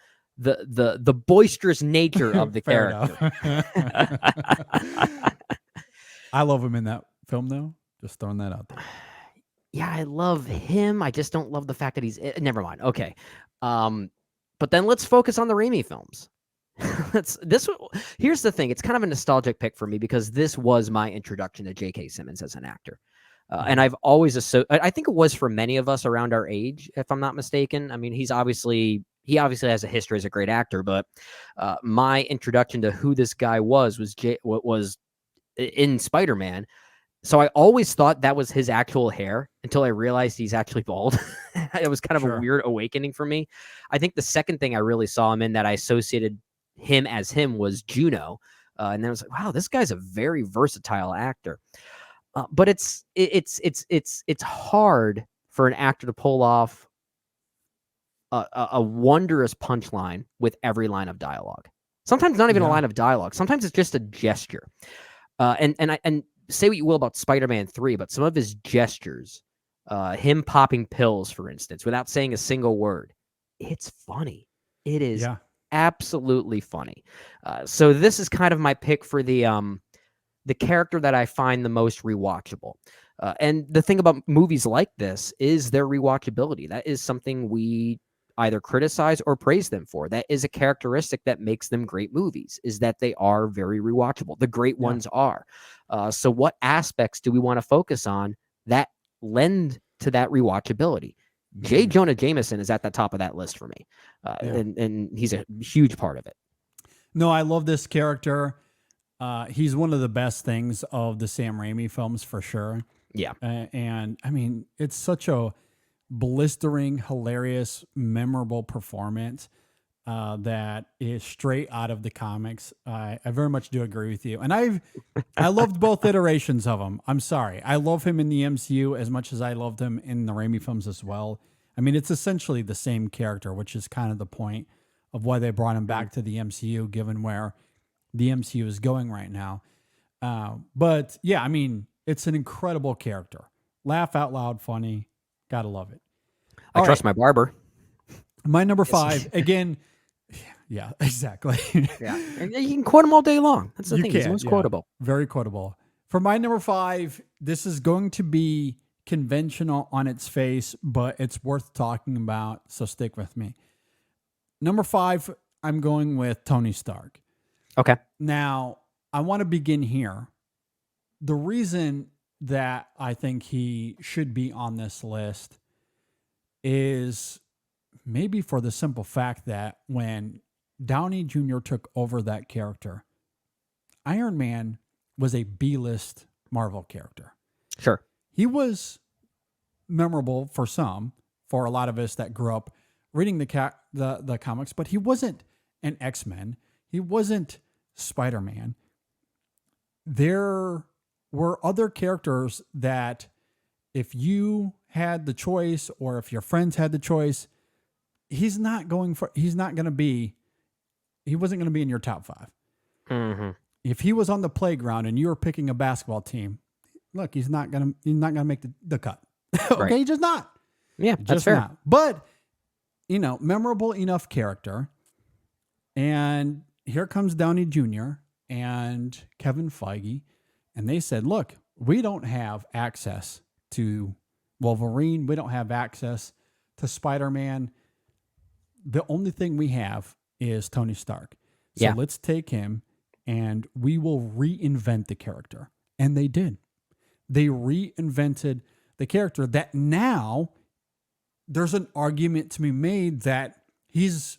boisterous nature of the character. I love him in that film, though? Just throwing that out there. Yeah, I love him. I just don't love the fact that he's... never mind. Okay. But then let's focus on the Raimi films. Here's the thing. It's kind of a nostalgic pick for me because this was my introduction to J.K. Simmons as an actor. And I've always I think it was for many of us around our age, if I'm not mistaken. I mean, he obviously has a history as a great actor, but my introduction to who this guy was in Spider-Man. So I always thought that was his actual hair until I realized he's actually bald. It was kind of a weird awakening for me. I think the second thing I really saw him in that I associated him as him was Juno. And then I was like, wow, this guy's a very versatile actor. But it's hard for an actor to pull off a wondrous punchline with every line of dialogue. Sometimes not even a line of dialogue. Sometimes it's just a gesture. And say what you will about Spider-Man 3, but some of his gestures, him popping pills, for instance, without saying a single word, it's funny. It is absolutely funny. So this is kind of my pick for the character that I find the most rewatchable. And the thing about movies like this is their rewatchability. That is something we either criticize or praise them for. That is a characteristic that makes them great movies, is that they are very rewatchable. The great ones are. So what aspects do we want to focus on that lend to that rewatchability? J. Jonah Jameson is at the top of that list for me. And he's a huge part of it. No, I love this character. He's one of the best things of the Sam Raimi films for sure. Yeah. And I mean, it's such a blistering, hilarious, memorable performance that is straight out of the comics. I very much do agree with you. And I loved both iterations of him. I'm sorry. I love him in the MCU as much as I loved him in the Raimi films as well. I mean, it's essentially the same character, which is kind of the point of why they brought him back to the MCU, given where the MCU is going right now. But yeah, I mean, it's an incredible character. Laugh out loud, funny. Gotta love it. I trust my barber. My number 5, again. Yeah, exactly. Yeah, and you can quote him all day long. That's the thing. He's most quotable. Very quotable. For my number 5, this is going to be conventional on its face, but it's worth talking about. So stick with me. Number 5, I'm going with Tony Stark. Okay. Now, I want to begin here. The reason that I think he should be on this list is maybe for the simple fact that when Downey Jr. took over that character, Iron Man was a B-list Marvel character. Sure. He was memorable for some, for a lot of us that grew up reading the comics, but he wasn't an X-Men. He wasn't Spider-Man. There were other characters that if you had the choice or if your friends had the choice, he wasn't going to be in your top 5. Mm-hmm. If he was on the playground and you were picking a basketball team, look, he's not going to make the cut. Okay. Right. He's just not. Yeah, that's fair. Not. But, memorable enough character. And here comes Downey Jr. and Kevin Feige. And they said, look, we don't have access to Wolverine. We don't have access to Spider-Man. The only thing we have is Tony Stark. So let's take him and we will reinvent the character. And they did. They reinvented the character that now there's an argument to be made that he's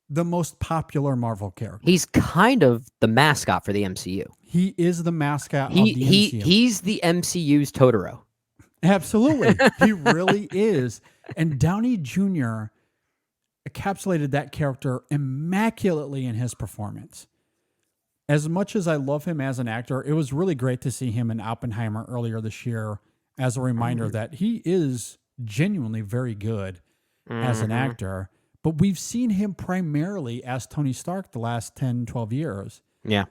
the most popular Marvel character. He's kind of the mascot for the MCU. He is the mascot of the MCU. He's the MCU's Totoro. Absolutely. He really is. And Downey Jr. encapsulated that character immaculately in his performance. As much as I love him as an actor, it was really great to see him in Oppenheimer earlier this year as a reminder that he is genuinely very good as an actor. But we've seen him primarily as Tony Stark the last 10, 12 years. Yeah.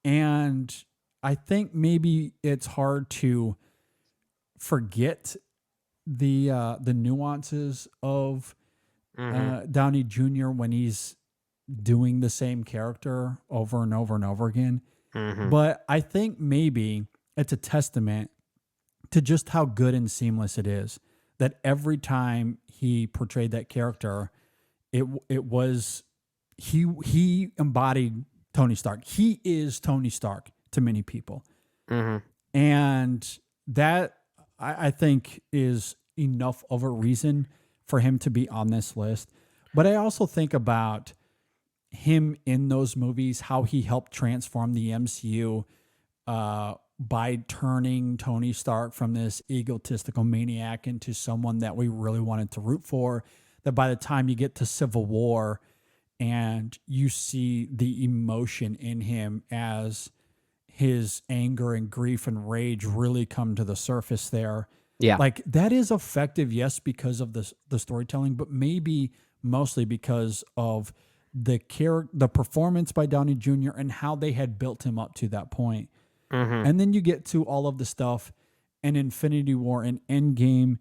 And I think maybe it's hard to forget the nuances of Downey Jr. when he's doing the same character over and over and over again. But I think maybe it's a testament to just how good and seamless it is. That every time he portrayed that character, it was he embodied Tony Stark. He is Tony Stark to many people, and that I think is enough of a reason for him to be on this list. But I also think about him in those movies, how he helped transform the MCU by turning Tony Stark from this egotistical maniac into someone that we really wanted to root for. That by the time you get to Civil War and you see the emotion in him as his anger and grief and rage really come to the surface there. Yeah. Like that is effective, yes, because of the storytelling, but maybe mostly because of the performance by Downey Jr. and how they had built him up to that point. And then you get to all of the stuff in Infinity War and Endgame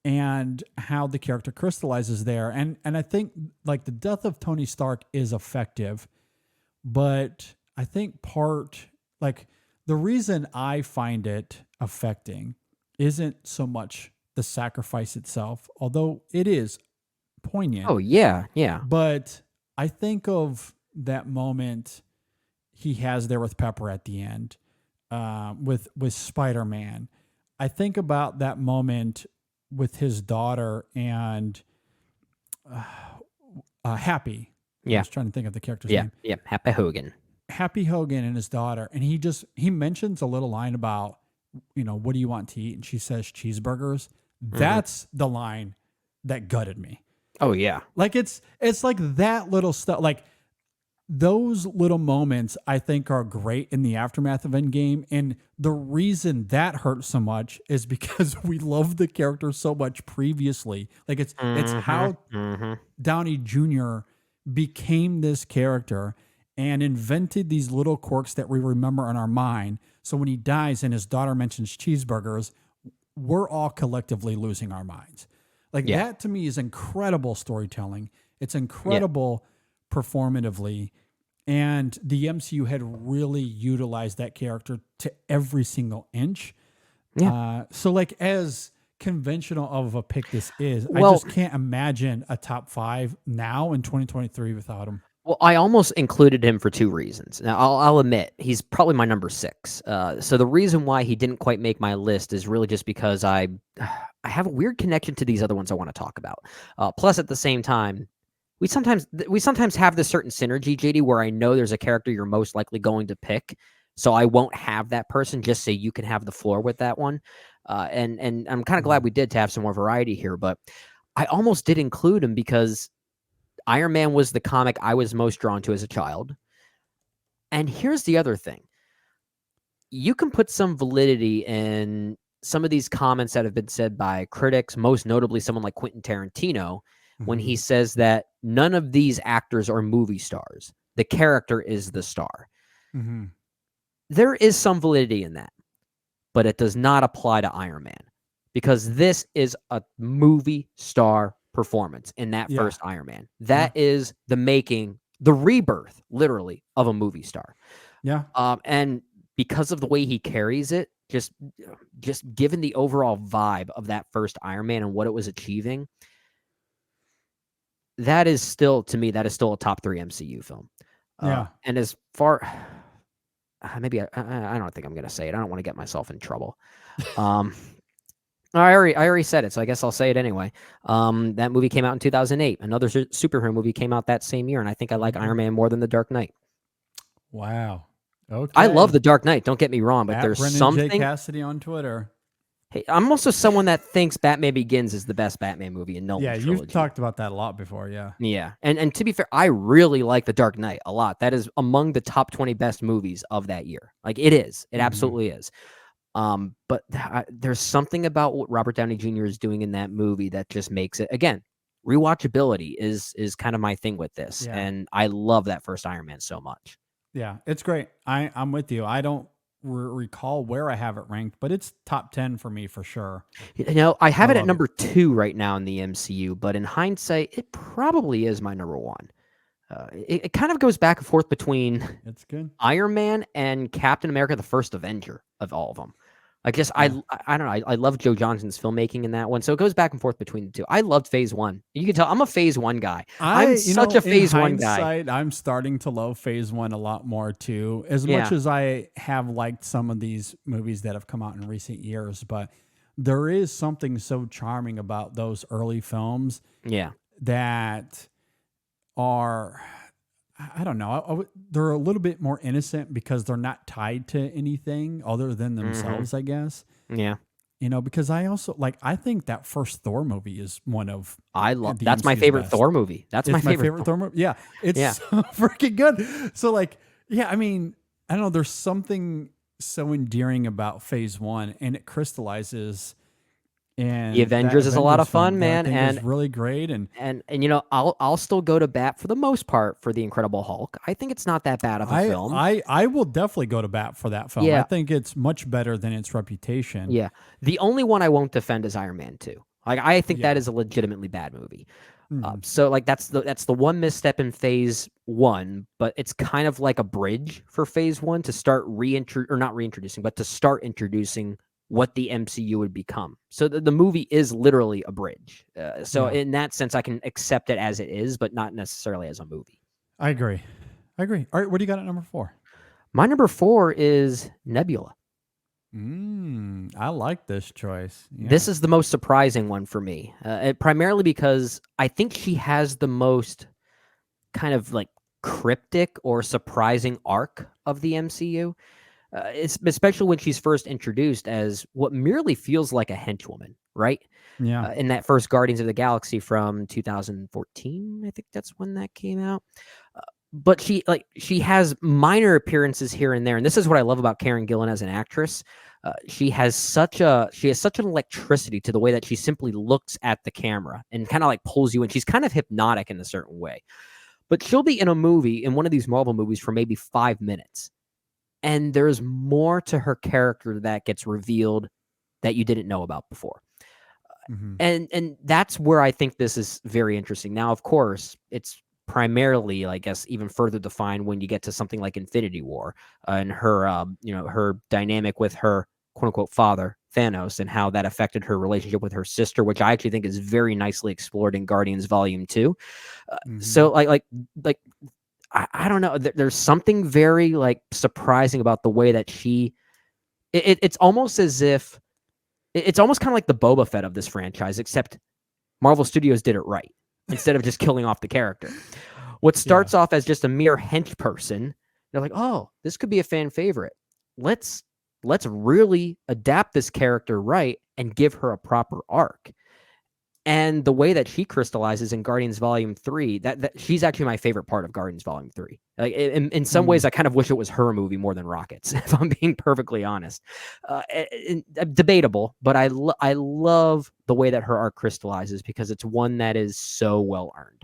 and how the character crystallizes there. And I think like the death of Tony Stark is effective, but I think the reason I find it affecting isn't so much the sacrifice itself, although it is poignant. Oh, yeah, yeah. But I think of that moment he has there with Pepper at the end, with Spider-Man. I think about that moment with his daughter and Happy. Yeah. I was trying to think of the character's Yeah, name. yeah, Happy Hogan. Happy Hogan and his daughter. And he mentions a little line about, what do you want to eat? And she says cheeseburgers. That's the line that gutted me. Oh, yeah. Like it's like that little stuff, like those little moments I think are great in the aftermath of Endgame. And the reason that hurts so much is because we loved the character so much previously. Like it's how Downey Jr. became this character and invented these little quirks that we remember in our mind. So when he dies and his daughter mentions cheeseburgers, we're all collectively losing our minds. Like that to me is incredible storytelling. It's incredible performatively. And the MCU had really utilized that character to every single inch. Yeah. So like as conventional of a pick this is, I just can't imagine a top 5 now in 2023 without him. Well, I almost included him for 2 reasons. Now, I'll admit, he's probably my number 6. So the reason why he didn't quite make my list is really just because I have a weird connection to these other ones I want to talk about. Plus, at the same time, we sometimes have this certain synergy, JD, where I know there's a character you're most likely going to pick, so I won't have that person just so you can have the floor with that one. And I'm kind of glad we did to have some more variety here, but I almost did include him because Iron Man was the comic I was most drawn to as a child. And here's the other thing. You can put some validity in some of these comments that have been said by critics, most notably someone like Quentin Tarantino, when he says that none of these actors are movie stars. The character is the star. There is some validity in that, but it does not apply to Iron Man because this is a movie star performance in that first Iron Man. That is the rebirth, literally, of a movie star. Yeah. And because of the way he carries it, just given the overall vibe of that first Iron Man and what it was achieving, that is still, to me, a top 3 MCU film. And as far, maybe I don't think I'm going to say it. I don't want to get myself in trouble. I already said it, so I guess I'll say it anyway. That movie came out in 2008. Another superhero movie came out that same year, and I think I like Iron Man more than The Dark Knight. Wow. Okay. I love The Dark Knight, don't get me wrong, but there's Brennan something... J. Cassidy on Twitter. Hey, I'm also someone that thinks Batman Begins is the best Batman movie in Nolan's trilogy. You've talked about that a lot before, yeah. Yeah, and to be fair, I really like The Dark Knight a lot. That is among the top 20 best movies of that year. Like, it is. It absolutely is. But there's something about what Robert Downey Jr. is doing in that movie that just makes it, again, rewatchability is kind of my thing with this. Yeah. And I love that first Iron Man so much. Yeah, it's great. I'm with you. I don't recall where I have it ranked, but it's top 10 for me for sure. I have it at number 2 right now in the MCU, but in hindsight, it probably is my number 1. It kind of goes back and forth between It's good. Iron Man and Captain America, the First Avenger of all of them. I guess I don't know. I love Joe Johnston's filmmaking in that one, so it goes back and forth between the two. I loved Phase 1. You can tell I'm a Phase 1 guy. I'm such a Phase 1 guy. I'm starting to love Phase 1 a lot more too. As much as I have liked some of these movies that have come out in recent years, but there is something so charming about those early films. Yeah, that are, I don't know, they're a little bit more innocent because they're not tied to anything other than themselves, I guess. Yeah. Because I also I think that first Thor movie is one of that's my favorite best. Thor movie. That's my favorite Thor movie. Yeah. It's so freaking good. So I mean, I don't know, there's something so endearing about Phase 1 and it crystallizes. And the Avengers is a lot of fun, man, and it's really great. And I'll still go to bat for the most part for the Incredible Hulk. I think it's not that bad of a film. I will definitely go to bat for that film. I think it's much better than its reputation. Yeah, the only one I won't defend is Iron Man 2. I think that is a legitimately bad movie. So that's the one misstep in Phase 1, but it's kind of like a bridge for Phase 1 to start to start introducing what the MCU would become. So the movie is literally a bridge. In that sense, I can accept it as it is, but not necessarily as a movie. I agree. All right, what do you got at number 4? My number 4 is Nebula. I like this choice. Yeah. This is the most surprising one for me, primarily because I think she has the most kind of cryptic or surprising arc of the MCU. Especially when she's first introduced as what merely feels like a henchwoman, right? Yeah. In that first Guardians of the Galaxy from 2014, I think that's when that came out. But she has minor appearances here and there, and this is what I love about Karen Gillan as an actress. She has such an electricity to the way that she simply looks at the camera and kind of pulls you in. She's kind of hypnotic in a certain way. But she'll be in a movie, in one of these Marvel movies, for maybe 5 minutes. And there's more to her character that gets revealed that you didn't know about before. And that's where I think this is very interesting. Now, of course, it's primarily, I guess, even further defined when you get to something like Infinity War and her, her dynamic with her quote unquote father, Thanos, and how that affected her relationship with her sister, which I actually think is very nicely explored in Guardians Volume 2. So I don't know. There's something very surprising about the way that it's almost as if it's almost kind of like the Boba Fett of this franchise, except Marvel Studios did it right instead of just killing off the character. What starts off as just a mere hench person, they're like, oh, this could be a fan favorite. Let's really adapt this character right and give her a proper arc. And the way that she crystallizes in Guardians Volume 3, that she's actually my favorite part of Guardians Volume 3. In some ways, I kind of wish it was her movie more than Rocket's, if I'm being perfectly honest. Debatable, but I love the way that her arc crystallizes because it's one that is so well earned.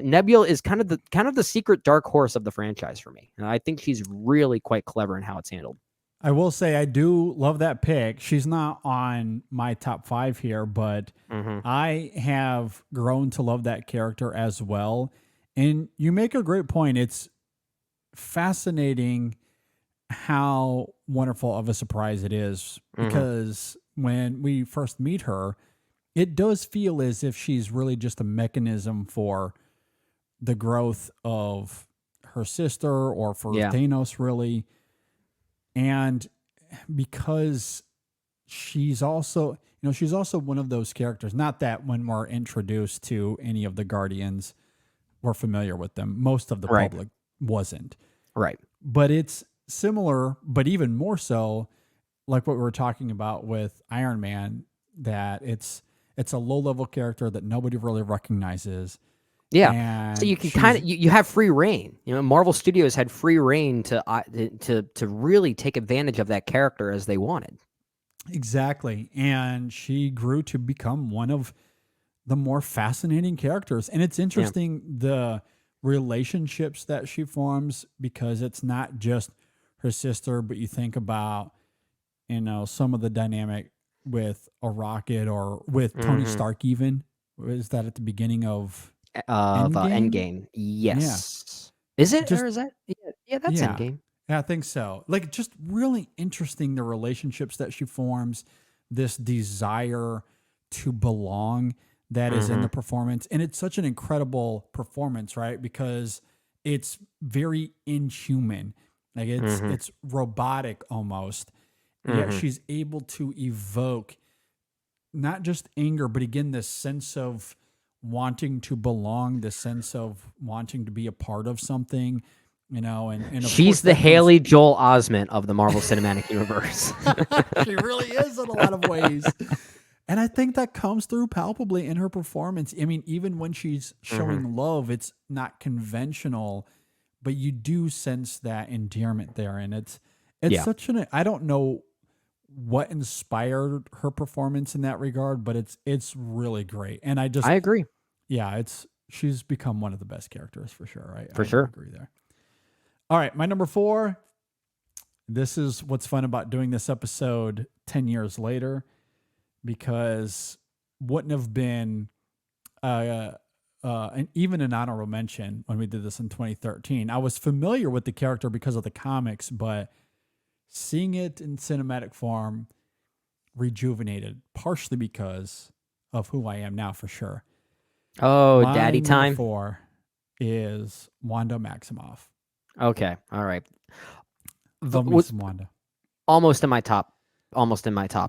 Nebula is kind of the secret dark horse of the franchise for me. And I think she's really quite clever in how it's handled. I will say I do love that pick. She's not on my top 5 here, but I have grown to love that character as well. And you make a great point. It's fascinating how wonderful of a surprise it is because when we first meet her, it does feel as if she's really just a mechanism for the growth of her sister or for Thanos, really. And because she's also one of those characters, not that when we're introduced to any of the Guardians, we're familiar with them. Most of the public wasn't. Right. But it's similar, but even more so, like what we were talking about with Iron Man, that it's a low-level character that nobody really recognizes. Yeah, and so you can you have free reign. Marvel Studios had free reign to really take advantage of that character as they wanted. Exactly, and she grew to become one of the more fascinating characters. And it's interesting the relationships that she forms because it's not just her sister, but you think about some of the dynamic with a Rocket or with Tony Stark. Even is that at the beginning of Endgame. Yes. Is it? Or is that? Yeah, that's Endgame. Yeah, I think so. Like, just really interesting, the relationships that she forms, this desire to belong that is in the performance. And it's such an incredible performance, right? Because it's very inhuman. Like, it's robotic almost. Yet she's able to evoke not just anger, but again, this sense of wanting to belong, the sense of wanting to be a part of something, and she's the Haley Joel Osment of the Marvel Cinematic Universe. She really is in a lot of ways. And I think that comes through palpably in her performance. I mean, even when she's showing love, it's not conventional, but you do sense that endearment there. And it's such I don't know what inspired her performance in that regard, but it's really great. And I agree. Yeah, she's become one of the best characters for sure, right? For sure. Agree there. All right, my number 4. This is what's fun about doing this episode 10 years later, because wouldn't have been and even an honorable mention when we did this in 2013. I was familiar with the character because of the comics, but seeing it in cinematic form rejuvenated, partially because of who I am now, for sure. Oh, daddy time. Number 4 is Wanda Maximoff. Okay, all right. Love me some Wanda. Almost in my top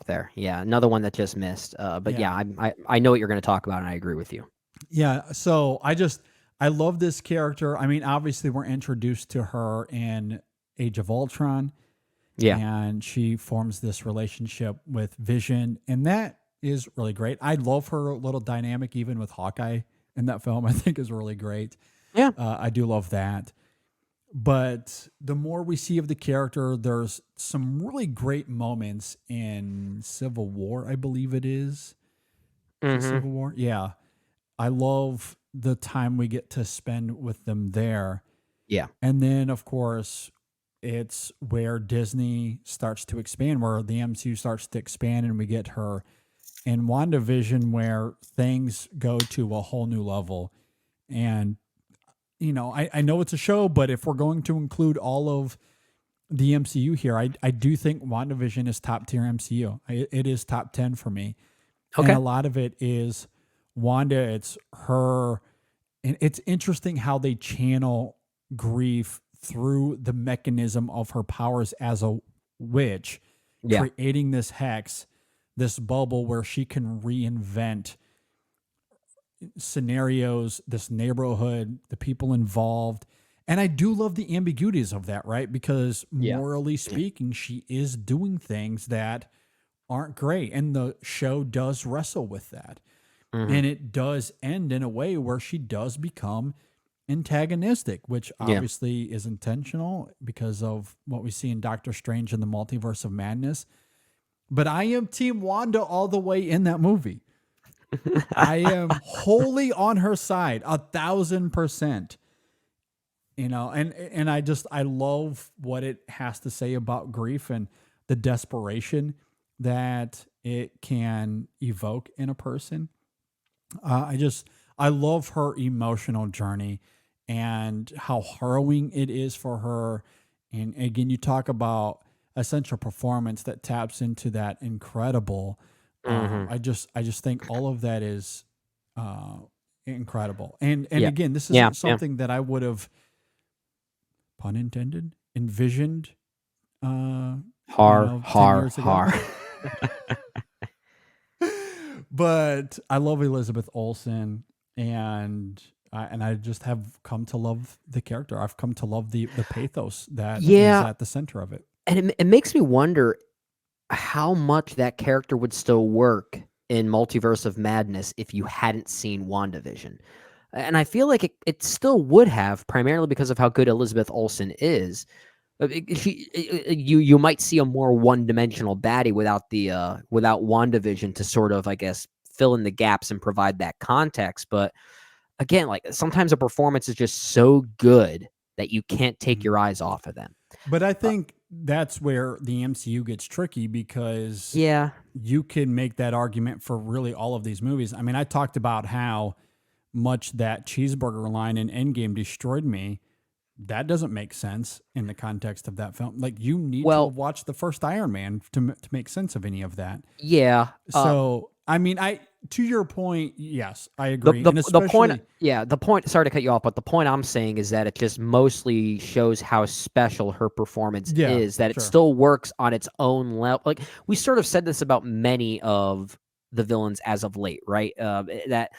there. Yeah, another one that just missed. But yeah, I know what you're going to talk about, and I agree with you. Yeah, so I love this character. I mean, obviously we're introduced to her in Age of Ultron. Yeah. And she forms this relationship with Vision, and that is really great. I love her little dynamic, even with Hawkeye in that film. I think is really great. Yeah. I do love that. But the more we see of the character, there's some really great moments in Civil War, I believe it is. Civil War? Yeah. I love the time we get to spend with them there. Yeah. And then, of course, it's where Disney starts to expand, where the MCU starts to expand, and we get her in WandaVision, where things go to a whole new level. And, I know it's a show, but if we're going to include all of the MCU here, I do think WandaVision is top tier MCU. It is top 10 for me. Okay. And a lot of it is Wanda. It's her. And it's interesting how they channel grief through the mechanism of her powers as a witch, creating this hex, this bubble where she can reinvent scenarios, this neighborhood, the people involved. And I do love the ambiguities of that, right? Because morally speaking, she is doing things that aren't great. And the show does wrestle with that. And it does end in a way where she does become antagonistic, which obviously is intentional because of what we see in Doctor Strange and the Multiverse of Madness. But I am Team Wanda all the way in that movie. I am wholly on her side, 1,000%. And I love what it has to say about grief and the desperation that it can evoke in a person. I love her emotional journey and how harrowing it is for her. And again, you talk about essential performance that taps into that incredible. I just think all of that is incredible. And again, this isn't something that I would have, pun intended, envisioned. Hard. But I love Elizabeth Olsen, and I just have come to love the character. I've come to love the pathos that is at the center of it. And it makes me wonder how much that character would still work in Multiverse of Madness if you hadn't seen WandaVision. And I feel like it still would have, primarily because of how good Elizabeth Olsen is. You might see a more one-dimensional baddie without WandaVision to sort of, I guess, fill in the gaps and provide that context. But again, like, sometimes a performance is just so good that you can't take your eyes off of them. But I think that's where the MCU gets tricky, because you can make that argument for really all of these movies. I mean, I talked about how much that cheeseburger line in Endgame destroyed me, that doesn't make sense in the context of that film. Like, you need to have watched the first Iron Man to make sense of any of that. Yeah. So, I mean, to your point, yes, I agree. The point, sorry to cut you off, but the point I'm saying is that it just mostly shows how special her performance is, that it still works on its own level. Like, we sort of said this about many of the villains as of late, right? That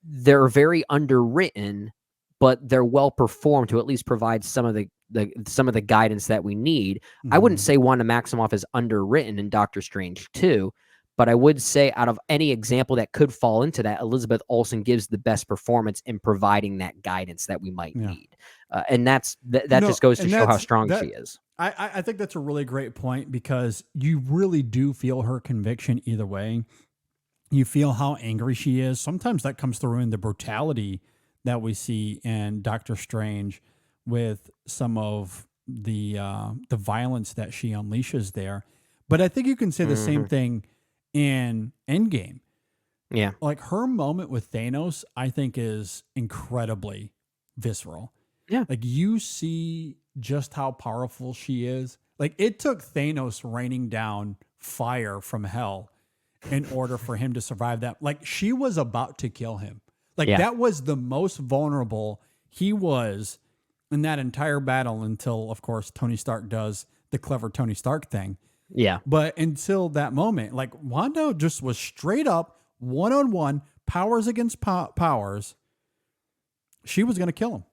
they're very underwritten, but they're well performed to at least provide some of the guidance that we need. Mm-hmm. I wouldn't say Wanda Maximoff is underwritten in Doctor Strange 2, but I would say out of any example that could fall into that, Elizabeth Olsen gives the best performance in providing that guidance that we might need. And that just goes to show how strong she is. I think that's a really great point, because you really do feel her conviction either way. You feel how angry she is. Sometimes that comes through in the brutality that we see in Doctor Strange with some of the violence that she unleashes there. But I think you can say the same thing in Endgame. Yeah. Like, her moment with Thanos, I think, is incredibly visceral. Yeah. Like, you see just how powerful she is. Like, it took Thanos raining down fire from hell in order for him to survive that. Like, she was about to kill him. Like, that was the most vulnerable he was in that entire battle, until, of course, Tony Stark does the clever Tony Stark thing. Yeah. But until that moment, like, Wanda just was straight up one-on-one, powers against powers. She was going to kill him.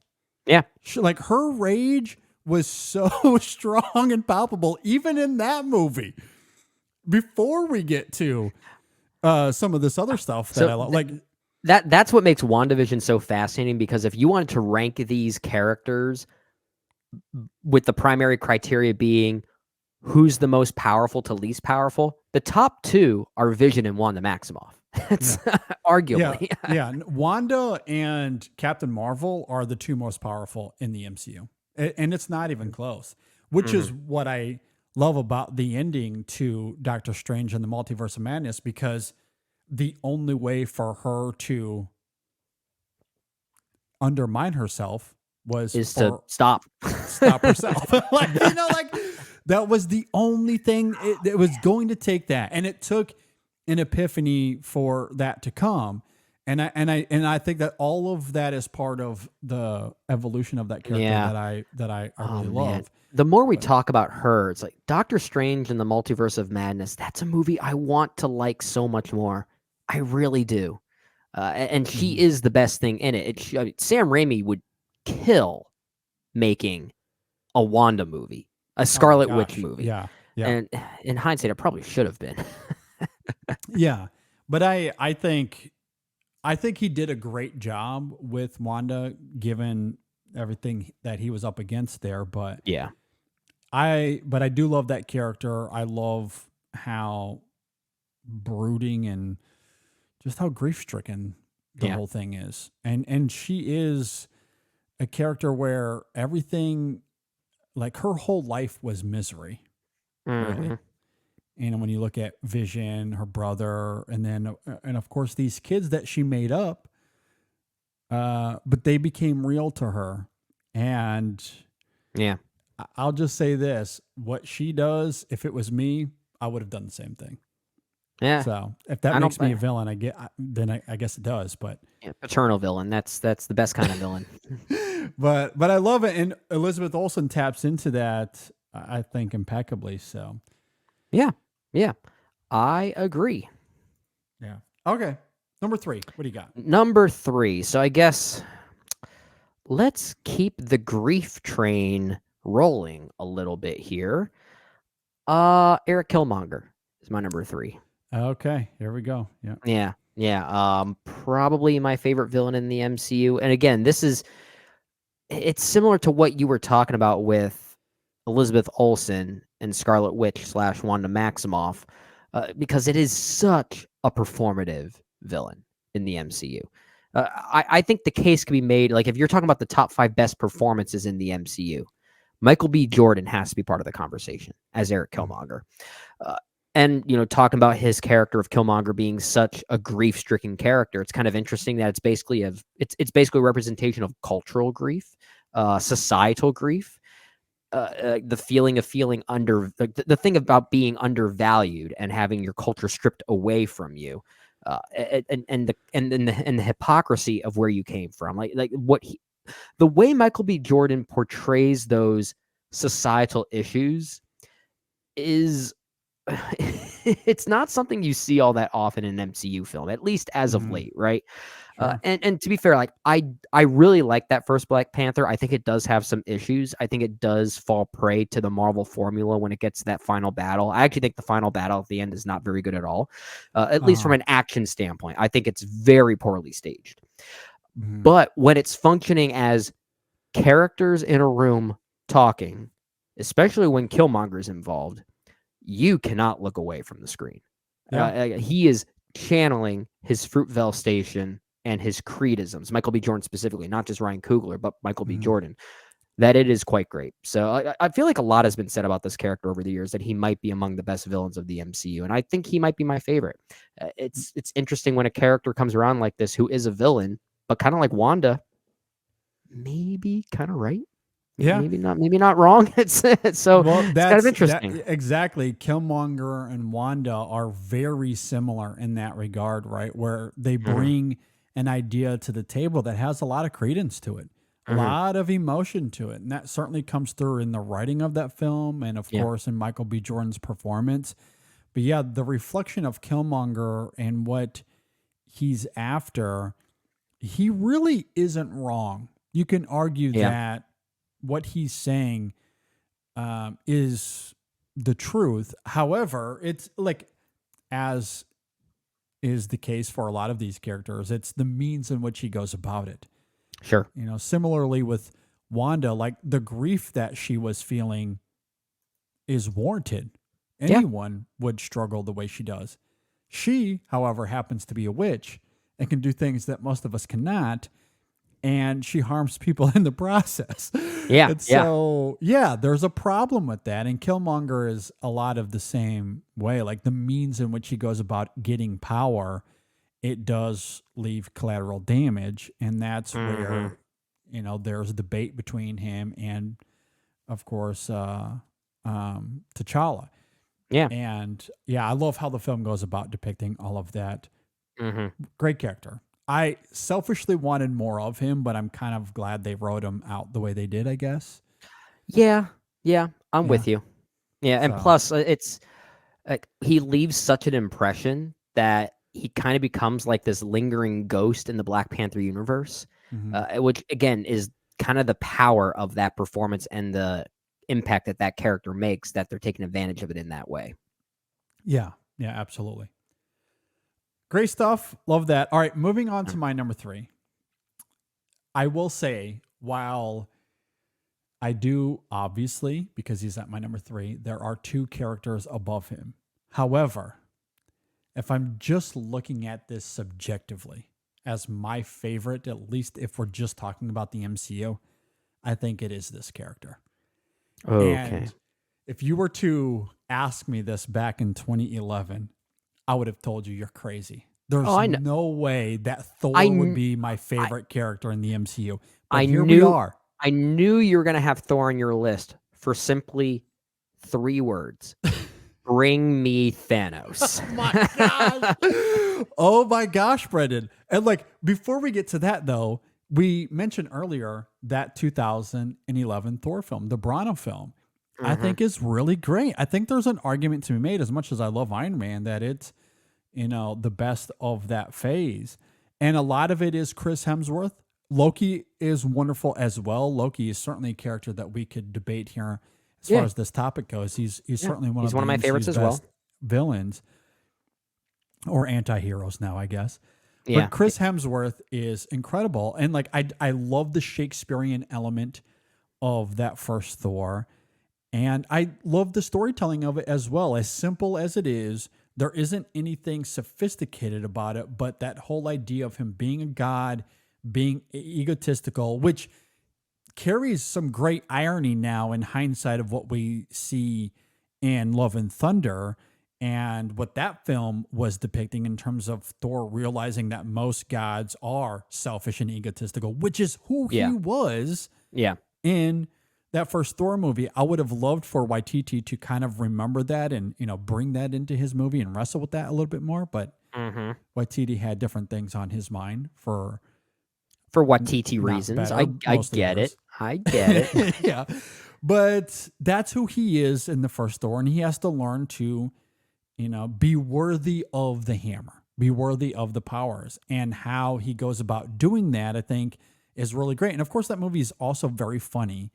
Yeah. Like, her rage was so strong and palpable, even in that movie, before we get to some of this other stuff that I love. Like, that's what makes WandaVision so fascinating, because if you wanted to rank these characters with the primary criteria being who's the most powerful to least powerful, the top two are Vision and Wanda Maximoff. It's arguably. Yeah. Wanda and Captain Marvel are the two most powerful in the MCU. And it's not even close, which is what I love about the ending to Doctor Strange and the Multiverse of Madness, because the only way for her to undermine herself to stop herself. Like, that was the only thing. It was going to take that, and it took an epiphany for that to come. And I think that all of that is part of the evolution of that character that I really love. Man. The more we talk about her, it's like Doctor Strange and the Multiverse of Madness. That's a movie I want to like so much more. I really do. And she is the best thing in it. Sam Raimi would kill making a Wanda movie, a Scarlet Witch movie. Yeah. And in hindsight, it probably should have been. Yeah. But I think he did a great job with Wanda, given everything that he was up against there. But yeah, I do love that character. I love how brooding and just how grief-stricken the whole thing is. And she is a character where everything, like, her whole life was misery. Really. And when you look at Vision, her brother, and of course these kids that she made up, but they became real to her. And I'll just say this: what she does, if it was me, I would have done the same thing. Yeah. So if that makes me a villain, I guess it does. But paternal villain. That's the best kind of villain. but I love it, and Elizabeth Olsen taps into that, I think, impeccably. So. Yeah, I agree. Yeah. Okay. Number 3. What do you got? Number 3. So I guess let's keep the grief train rolling a little bit here. Eric Killmonger is my number 3. Okay. Here we go. Yeah. Yeah. Probably my favorite villain in the MCU. And again, it's similar to what you were talking about with Elizabeth Olsen and Scarlet Witch / Wanda Maximoff, because it is such a performative villain in the MCU. I think the case can be made, like, if you're talking about the top 5 best performances in the MCU, Michael B. Jordan has to be part of the conversation as Eric Killmonger. And, talking about his character of Killmonger being such a grief-stricken character, it's kind of interesting that it's basically a representation of cultural grief, societal grief, the feeling of feeling the thing about being undervalued and having your culture stripped away from you, and the hypocrisy of where you came from, the way Michael B. Jordan portrays those societal issues is. It's not something you see all that often in an MCU film, at least as of late, right? Sure. And to be fair, I really like that first Black Panther. I think it does have some issues. I think it does fall prey to the Marvel formula when it gets to that final battle. I actually think the final battle at the end is not very good at all, at least from an action standpoint. I think it's very poorly staged. But when it's functioning as characters in a room talking, especially when Killmonger is involved, you cannot look away from the screen. Yeah. He is channeling his Fruitvale Station and his Creedisms, Michael B. Jordan specifically, not just Ryan Coogler, but Michael B. Jordan, that it is quite great. So I feel like a lot has been said about this character over the years, that he might be among the best villains of the MCU, and I think he might be my favorite. It's interesting when a character comes around like this who is a villain, but kind of like Wanda, maybe kind of right. Yeah, maybe not wrong. It's kind of interesting. Exactly. Killmonger and Wanda are very similar in that regard, right? Where they bring an idea to the table that has a lot of credence to it, a lot of emotion to it. And that certainly comes through in the writing of that film and, of course, in Michael B. Jordan's performance. But yeah, the reflection of Killmonger and what he's after, he really isn't wrong. You can argue that what he's saying is the truth. However, it's like, as is the case for a lot of these characters, it's the means in which he goes about it. Sure. Similarly with Wanda, like the grief that she was feeling is warranted. Anyone would struggle the way she does. She, however, happens to be a witch and can do things that most of us cannot. And she harms people in the process. Yeah. And so, there's a problem with that. And Killmonger is a lot of the same way. Like the means in which he goes about getting power, it does leave collateral damage. And that's where, there's a debate between him and, of course, T'Challa. Yeah. And I love how the film goes about depicting all of that. Great character. I selfishly wanted more of him, but I'm kind of glad they wrote him out the way they did, I guess. Yeah, I'm with you. Yeah, and plus, it's like he leaves such an impression that he kind of becomes like this lingering ghost in the Black Panther universe, which, again, is kind of the power of that performance and the impact that character makes, that they're taking advantage of it in that way. Yeah, absolutely. Great stuff. Love that. All right, moving on to my number 3. I will say, while I do, obviously, because he's at my number 3, there are 2 characters above him. However, if I'm just looking at this subjectively as my favorite, at least if we're just talking about the MCU, I think it is this character. Okay. And if you were to ask me this back in 2011, I would have told you you're crazy. There's no way that Thor would be my favorite character in the MCU. But we are. I knew you were going to have Thor on your list for simply 3 words. Bring me Thanos. Oh my gosh, Brendan. And before we get to that though, we mentioned earlier that 2011 Thor film, the Brano film. I think is really great. I think there's an argument to be made, as much as I love Iron Man, that it's, the best of that phase. And a lot of it is Chris Hemsworth. Loki is wonderful as well. Loki is certainly a character that we could debate here as far as this topic goes. He's certainly one of my favorites as well. Villains or anti-heroes now, I guess. Yeah. But Chris Hemsworth is incredible. And I love the Shakespearean element of that first Thor. And I love the storytelling of it as well. As simple as it is, there isn't anything sophisticated about it, but that whole idea of him being a god, being egotistical, which carries some great irony now in hindsight of what we see in Love and Thunder. and what that film was depicting in terms of Thor realizing that most gods are selfish and egotistical, which is who he was in that first Thor movie. I would have loved for Waititi to kind of remember that and, bring that into his movie and wrestle with that a little bit more. But Waititi had different things on his mind for Waititi reasons. I get it. I get it. Yeah. But that's who he is in the first Thor. And he has to learn to, be worthy of the hammer, be worthy of the powers. And how he goes about doing that, I think, is really great. And of course, that movie is also very funny.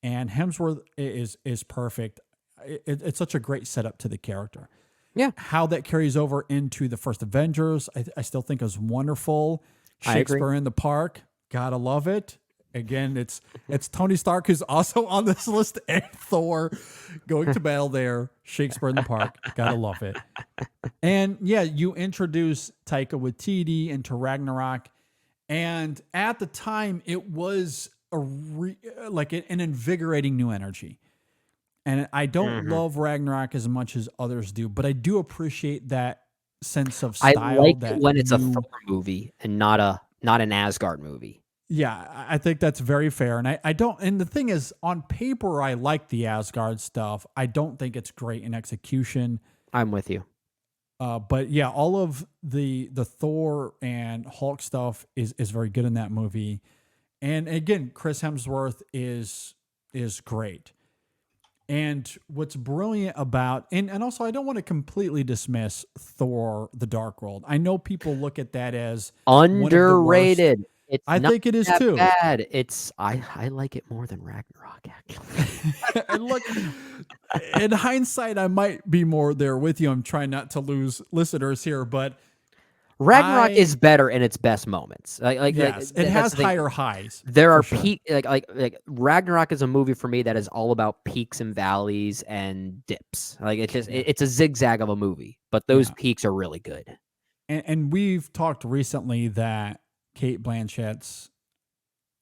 And Hemsworth is perfect. It's such a great setup to the character. Yeah. How that carries over into the first Avengers, I still think is wonderful. Shakespeare in the Park, gotta love it. Again, it's Tony Stark who's also on this list, and Thor going to battle there. Shakespeare in the Park, gotta love it. And yeah, you introduce Taika Waititi into Ragnarok, and at the time it was an invigorating new energy. And I don't love Ragnarok as much as others do, but I do appreciate that sense of style. I like it when it's a Thor movie and not an Asgard movie. Yeah, I think that's very fair. And I don't, and the thing is, on paper, I like the Asgard stuff. I don't think it's great in execution. I'm with you. But yeah, all of the Thor and Hulk stuff is very good in that movie. And again, Chris Hemsworth is great. And what's brilliant about, and also I don't want to completely dismiss Thor: The Dark World. I know people look at that as underrated. I think it is too. Bad. I like it more than Ragnarok, actually. And look, in hindsight, I might be more there with you. I'm trying not to lose listeners here, but Ragnarok is better in its best moments. Yes, it has higher highs. There are peak like Ragnarok is a movie for me that is all about peaks and valleys and dips. Like it's a zigzag of a movie, but those peaks are really good. And we've talked recently that Kate Blanchett's,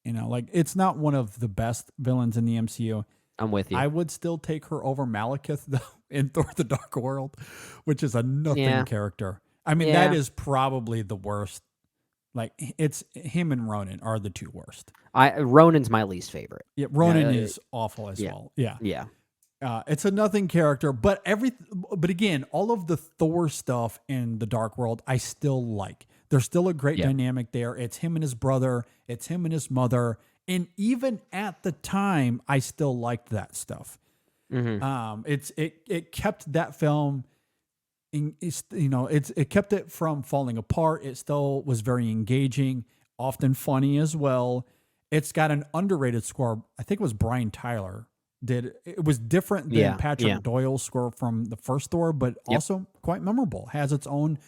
it's not one of the best villains in the MCU. I'm with you. I would still take her over Malekith though in Thor: The Dark World, which is a nothing character. I mean, that is probably the worst. Like, it's him and Ronan are the two worst. Ronan's my least favorite. Yeah, Ronan is awful as well. Yeah. Yeah. It's a nothing character, but again, all of the Thor stuff in the Dark World, I still like. There's still a great dynamic there. It's him and his brother. It's him and his mother. And even at the time, I still liked that stuff. It kept that film. It kept it from falling apart. It still was very engaging, often funny as well. It's got an underrated score. I think it was Brian Tyler did. It was different than Patrick Doyle's score from the first Thor, but also quite memorable. Has its own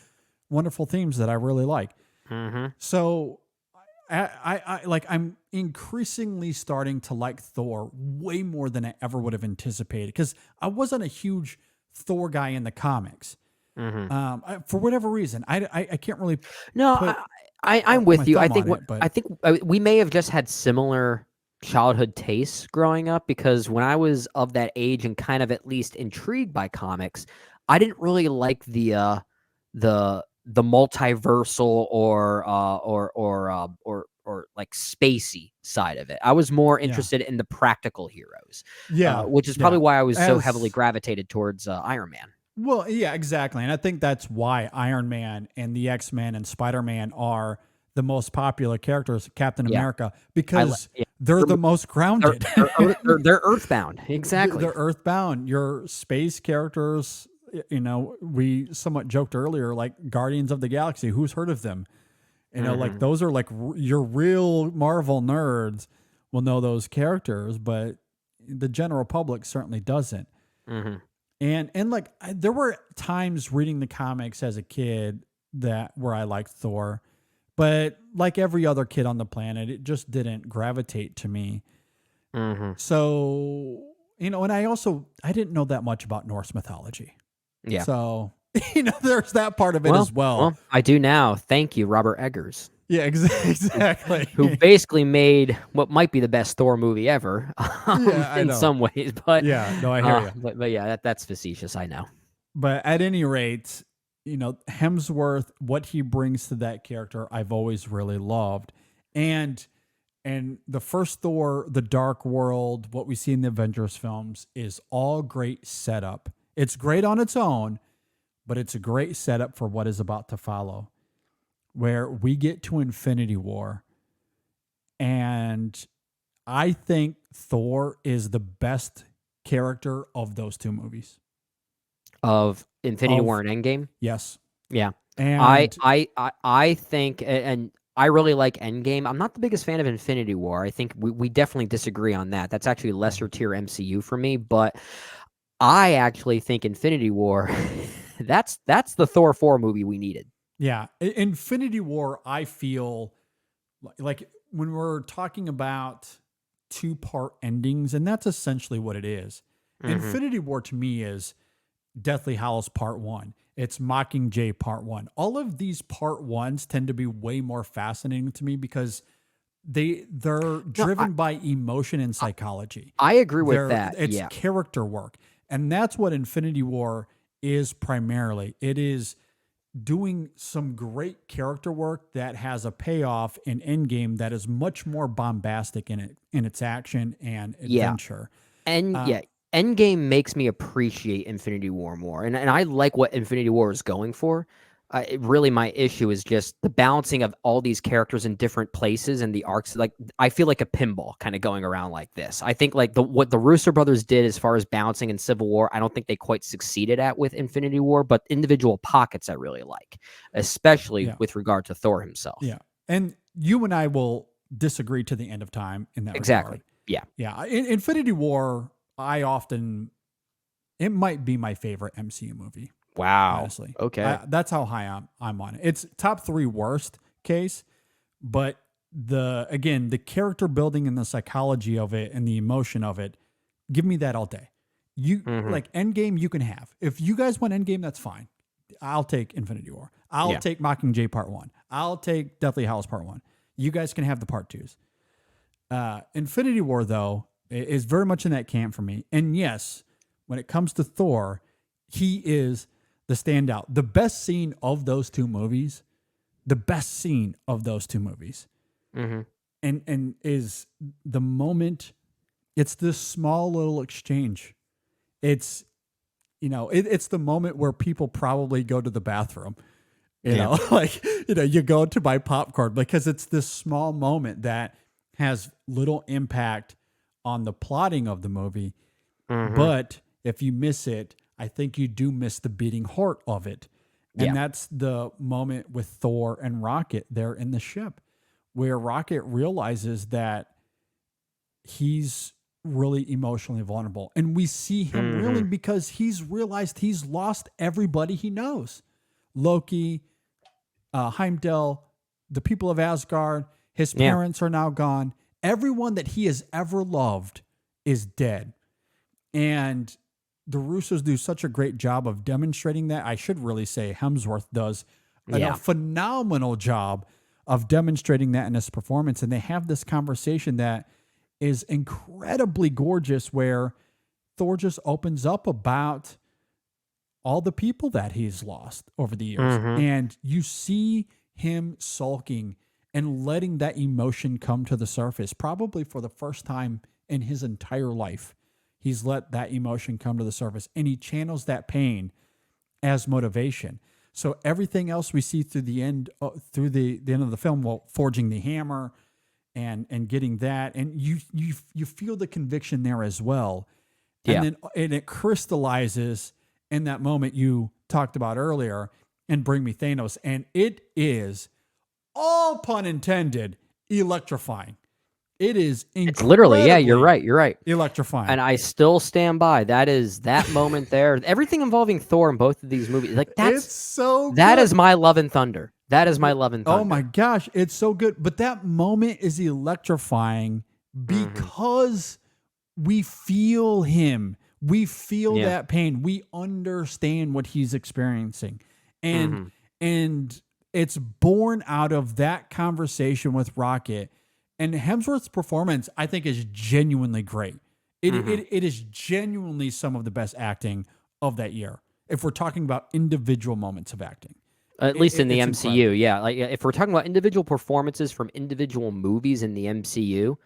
wonderful themes that I really like. So I'm increasingly starting to like Thor way more than I ever would have anticipated, because I wasn't a huge Thor guy in the comics. For whatever reason, I can't really. No, I'm with you. I think we may have just had similar childhood tastes growing up, because when I was of that age and kind of at least intrigued by comics, I didn't really like the multiversal or like spacey side of it. I was more interested in the practical heroes. Which is probably why I was so heavily gravitated towards Iron Man. Well, yeah, exactly. And I think that's why Iron Man and the X-Men and Spider-Man are the most popular characters, Captain America, because they're the most grounded. They're earthbound. Exactly. They're earthbound. Your space characters, we somewhat joked earlier, like Guardians of the Galaxy. Who's heard of them? Like those are like your real Marvel nerds will know those characters, but the general public certainly doesn't. And like there were times reading the comics as a kid where I liked Thor, but like every other kid on the planet, it just didn't gravitate to me. So, and I didn't know that much about Norse mythology. Yeah. So, there's that part of it as well. Well, I do now. Thank you, Robert Eggers. Yeah, exactly. Who basically made what might be the best Thor movie ever in some ways. But yeah, no, I hear you. But yeah, that's facetious. I know. But at any rate, Hemsworth, what he brings to that character, I've always really loved. And the first Thor, The Dark World, what we see in the Avengers films is all great setup. It's great on its own, but it's a great setup for what is about to follow, where we get to Infinity War. And I think Thor is the best character of those two movies. Of Infinity War and Endgame? Yes. Yeah. And I think, and I really like Endgame. I'm not the biggest fan of Infinity War. I think we definitely disagree on that. That's actually lesser tier MCU for me, but I actually think Infinity War, that's the Thor 4 movie we needed. Yeah. Infinity War, I feel like when we're talking about 2-part endings, and that's essentially what it is. Mm-hmm. Infinity War to me is Deathly Hallows Part 1. It's Mockingjay Part 1. All of these Part 1s tend to be way more fascinating to me because they're driven by emotion and psychology. I agree with that. It's character work. And that's what Infinity War is primarily. It is doing some great character work that has a payoff in Endgame that is much more bombastic in its action and adventure. Endgame makes me appreciate Infinity War more, and I like what Infinity War is going for. Really, my issue is just the balancing of all these characters in different places and the arcs. Like, I feel like a pinball kind of going around like this. I think like what the Russo brothers did as far as balancing in Civil War, I don't think they quite succeeded at with Infinity War, but individual pockets I really like, especially with regard to Thor himself. Yeah, and you and I will disagree to the end of time in that exactly. regard. Yeah. Infinity War, it might be my favorite MCU movie. Wow. Honestly. Okay. That's how high I'm on it. It's top 3 worst case, but the character building and the psychology of it and the emotion of it, give me that all day. Like Endgame, you can have. If you guys want Endgame, that's fine. I'll take Infinity War. I'll take Mockingjay Part 1. I'll take Deathly Hallows Part 1. You guys can have the Part 2s. Infinity War, though, is very much in that camp for me. And yes, when it comes to Thor, he is the standout. The best scene of those two movies, and is the moment. It's this small little exchange. It's, it's the moment where people probably go to the bathroom. You know, like, you go to buy popcorn because it's this small moment that has little impact on the plotting of the movie. But if you miss it, I think you do miss the beating heart of it. And that's the moment with Thor and Rocket there in the ship, where Rocket realizes that he's really emotionally vulnerable. And we see him reeling because he's realized he's lost everybody he knows. Loki, Heimdall, the people of Asgard, his parents are now gone. Everyone that he has ever loved is dead. And the Russos do such a great job of demonstrating that. I should really say Hemsworth does a phenomenal job of demonstrating that in his performance. And they have this conversation that is incredibly gorgeous, where Thor just opens up about all the people that he's lost over the years. And you see him sulking and letting that emotion come to the surface, probably for the first time in his entire life. He's let that emotion come to the surface, and he channels that pain as motivation. So everything else we see through the end, the end of the film, well, forging the hammer and getting that, and you feel the conviction there as well. And then it crystallizes in that moment you talked about earlier, and Bring Me Thanos, and it is, all pun intended, electrifying. It is incredible. It's literally, you're right. Electrifying. And I still stand by. That moment there. Everything involving Thor in both of these movies. Like, it's so good. That is my love and thunder. Oh my gosh, it's so good. But that moment is electrifying because we feel him. We feel that pain. We understand what he's experiencing. And it's born out of that conversation with Rocket. And Hemsworth's performance, I think, is genuinely great. It is genuinely some of the best acting of that year. if we're talking about individual moments of acting. At least in the MCU, incredible. yeah. Like if we're talking about individual performances from individual movies in the MCU,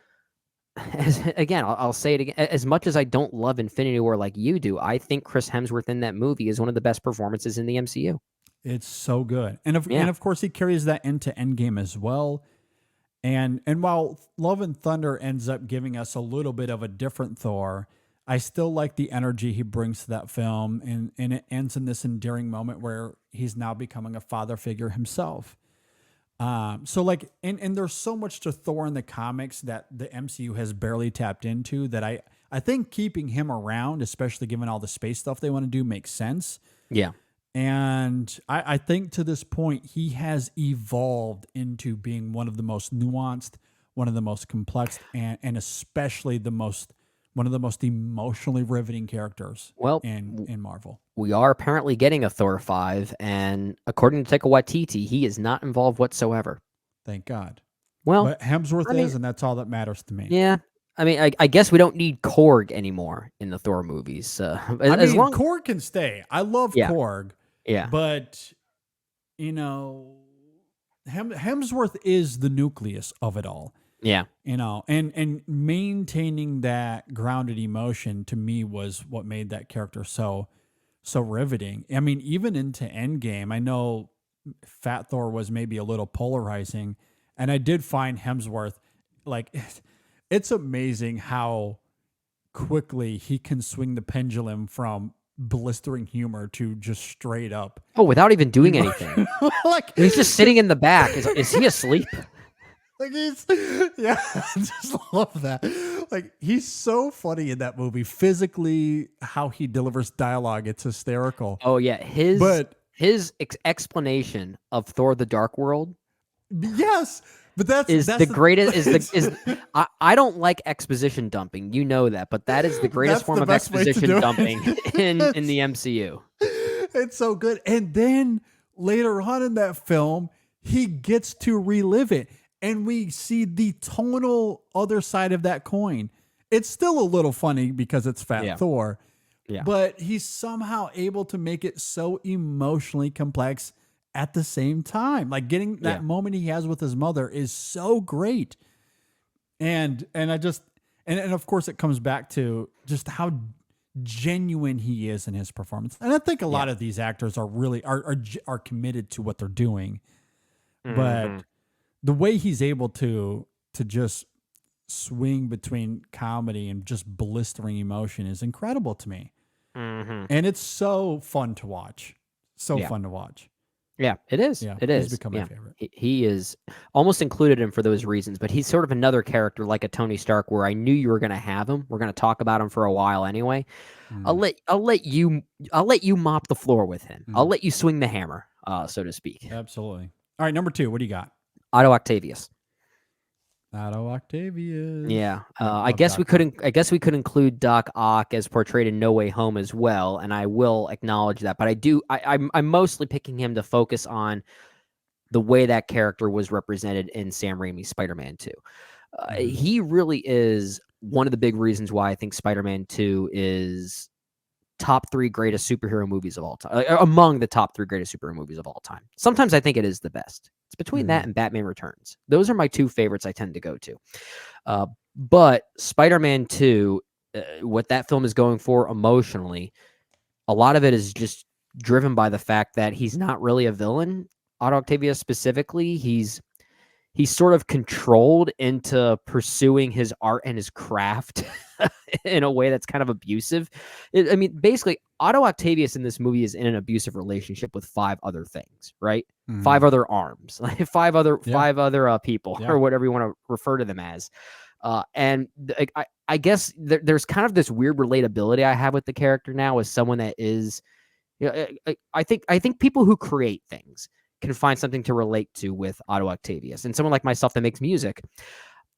I'll say it again. As much as I don't love Infinity War like you do, I think Chris Hemsworth in that movie is one of the best performances in the MCU. It's so good, and of course he carries that into Endgame as well. And while Love and Thunder ends up giving us a little bit of a different Thor, I still like the energy he brings to that film, and it ends in this endearing moment where he's now becoming a father figure himself. So like, and there's so much to Thor in the comics that the MCU has barely tapped into that I think keeping him around, especially given all the space stuff they want to do, makes sense. Yeah. And I think to this point, he has evolved into being one of the most nuanced, one of the most complex, and especially one of the most emotionally riveting characters in Marvel. We are apparently getting a Thor 5, and according to Taika Waititi, he is not involved whatsoever. Thank God. Well, but Hemsworth is, and that's all that matters to me. Yeah. I mean, I guess we don't need Korg anymore in the Thor movies. Korg can stay. I love Korg. Yeah. But, Hemsworth is the nucleus of it all. Yeah. And maintaining that grounded emotion to me was what made that character so riveting. I mean, even into Endgame, I know Fat Thor was maybe a little polarizing, and I did find Hemsworth, like, it's amazing how quickly he can swing the pendulum from blistering humor to just straight up. Oh, without even doing anything. Like he's just sitting in the back. Is he asleep? Like I just love that. Like he's so funny in that movie. Physically, how he delivers dialogue, it's hysterical. Oh yeah, his explanation of Thor: The Dark World. Yes, but that's the greatest. I don't like exposition dumping. You know that, but that is the greatest form of exposition dumping in the MCU. It's so good. And then later on in that film, he gets to relive it. And we see the tonal other side of that coin. It's still a little funny because it's Fat Thor. Yeah. But he's somehow able to make it so emotionally complex at the same time. Like getting that moment he has with his mother is so great. And I just and of course it comes back to just how genuine he is in his performance. And I think a lot of these actors are really are committed to what they're doing. Mm-hmm. But the way he's able to just swing between comedy and just blistering emotion is incredible to me. Mm-hmm. And it's so fun to watch. Fun to watch. Yeah, it is. Yeah, it is. He's become my favorite. He is almost included him for those reasons, but he's sort of another character like a Tony Stark where I knew you were going to have him. We're going to talk about him for a while anyway. I'll let you mop the floor with him. I'll let you swing the hammer, so to speak. Absolutely. All right, number 2, what do you got? Otto Octavius. Yeah. I guess we could include Doc Ock as portrayed in No Way Home as well, and I will acknowledge that. But I'm mostly picking him to focus on the way that character was represented in Sam Raimi's Spider-Man 2. He really is one of the big reasons why I think Spider-Man 2 is top 3 greatest superhero movies of all time, among the top 3 greatest superhero movies of all time. Sometimes I think it is the best. It's between that and Batman Returns. Those are my 2 favorites I tend to go to. But Spider-Man 2, what that film is going for emotionally, a lot of it is just driven by the fact that he's not really a villain. Otto Octavius specifically, he's sort of controlled into pursuing his art and his craft in a way that's kind of abusive. Basically, Otto Octavius in this movie is in an abusive relationship with 5 other things, right? 5 other arms, like 5 other people, or whatever you want to refer to them as. And I guess there's kind of this weird relatability I have with the character now as someone that is, I think people who create things can find something to relate to with Otto Octavius. And someone like myself that makes music,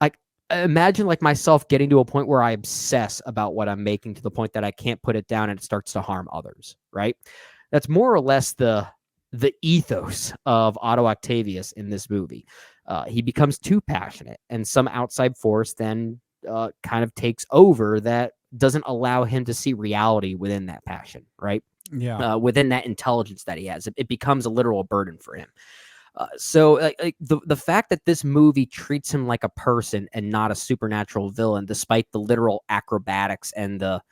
like imagine like myself getting to a point where I obsess about what I'm making to the point that I can't put it down and it starts to harm others, right? That's more or less the ethos of Otto Octavius in this movie. He becomes too passionate and some outside force then kind of takes over that doesn't allow him to see reality within that passion, right? within that intelligence that he has. It becomes a literal burden for him. So the fact that this movie treats him like a person and not a supernatural villain, despite the literal acrobatics and the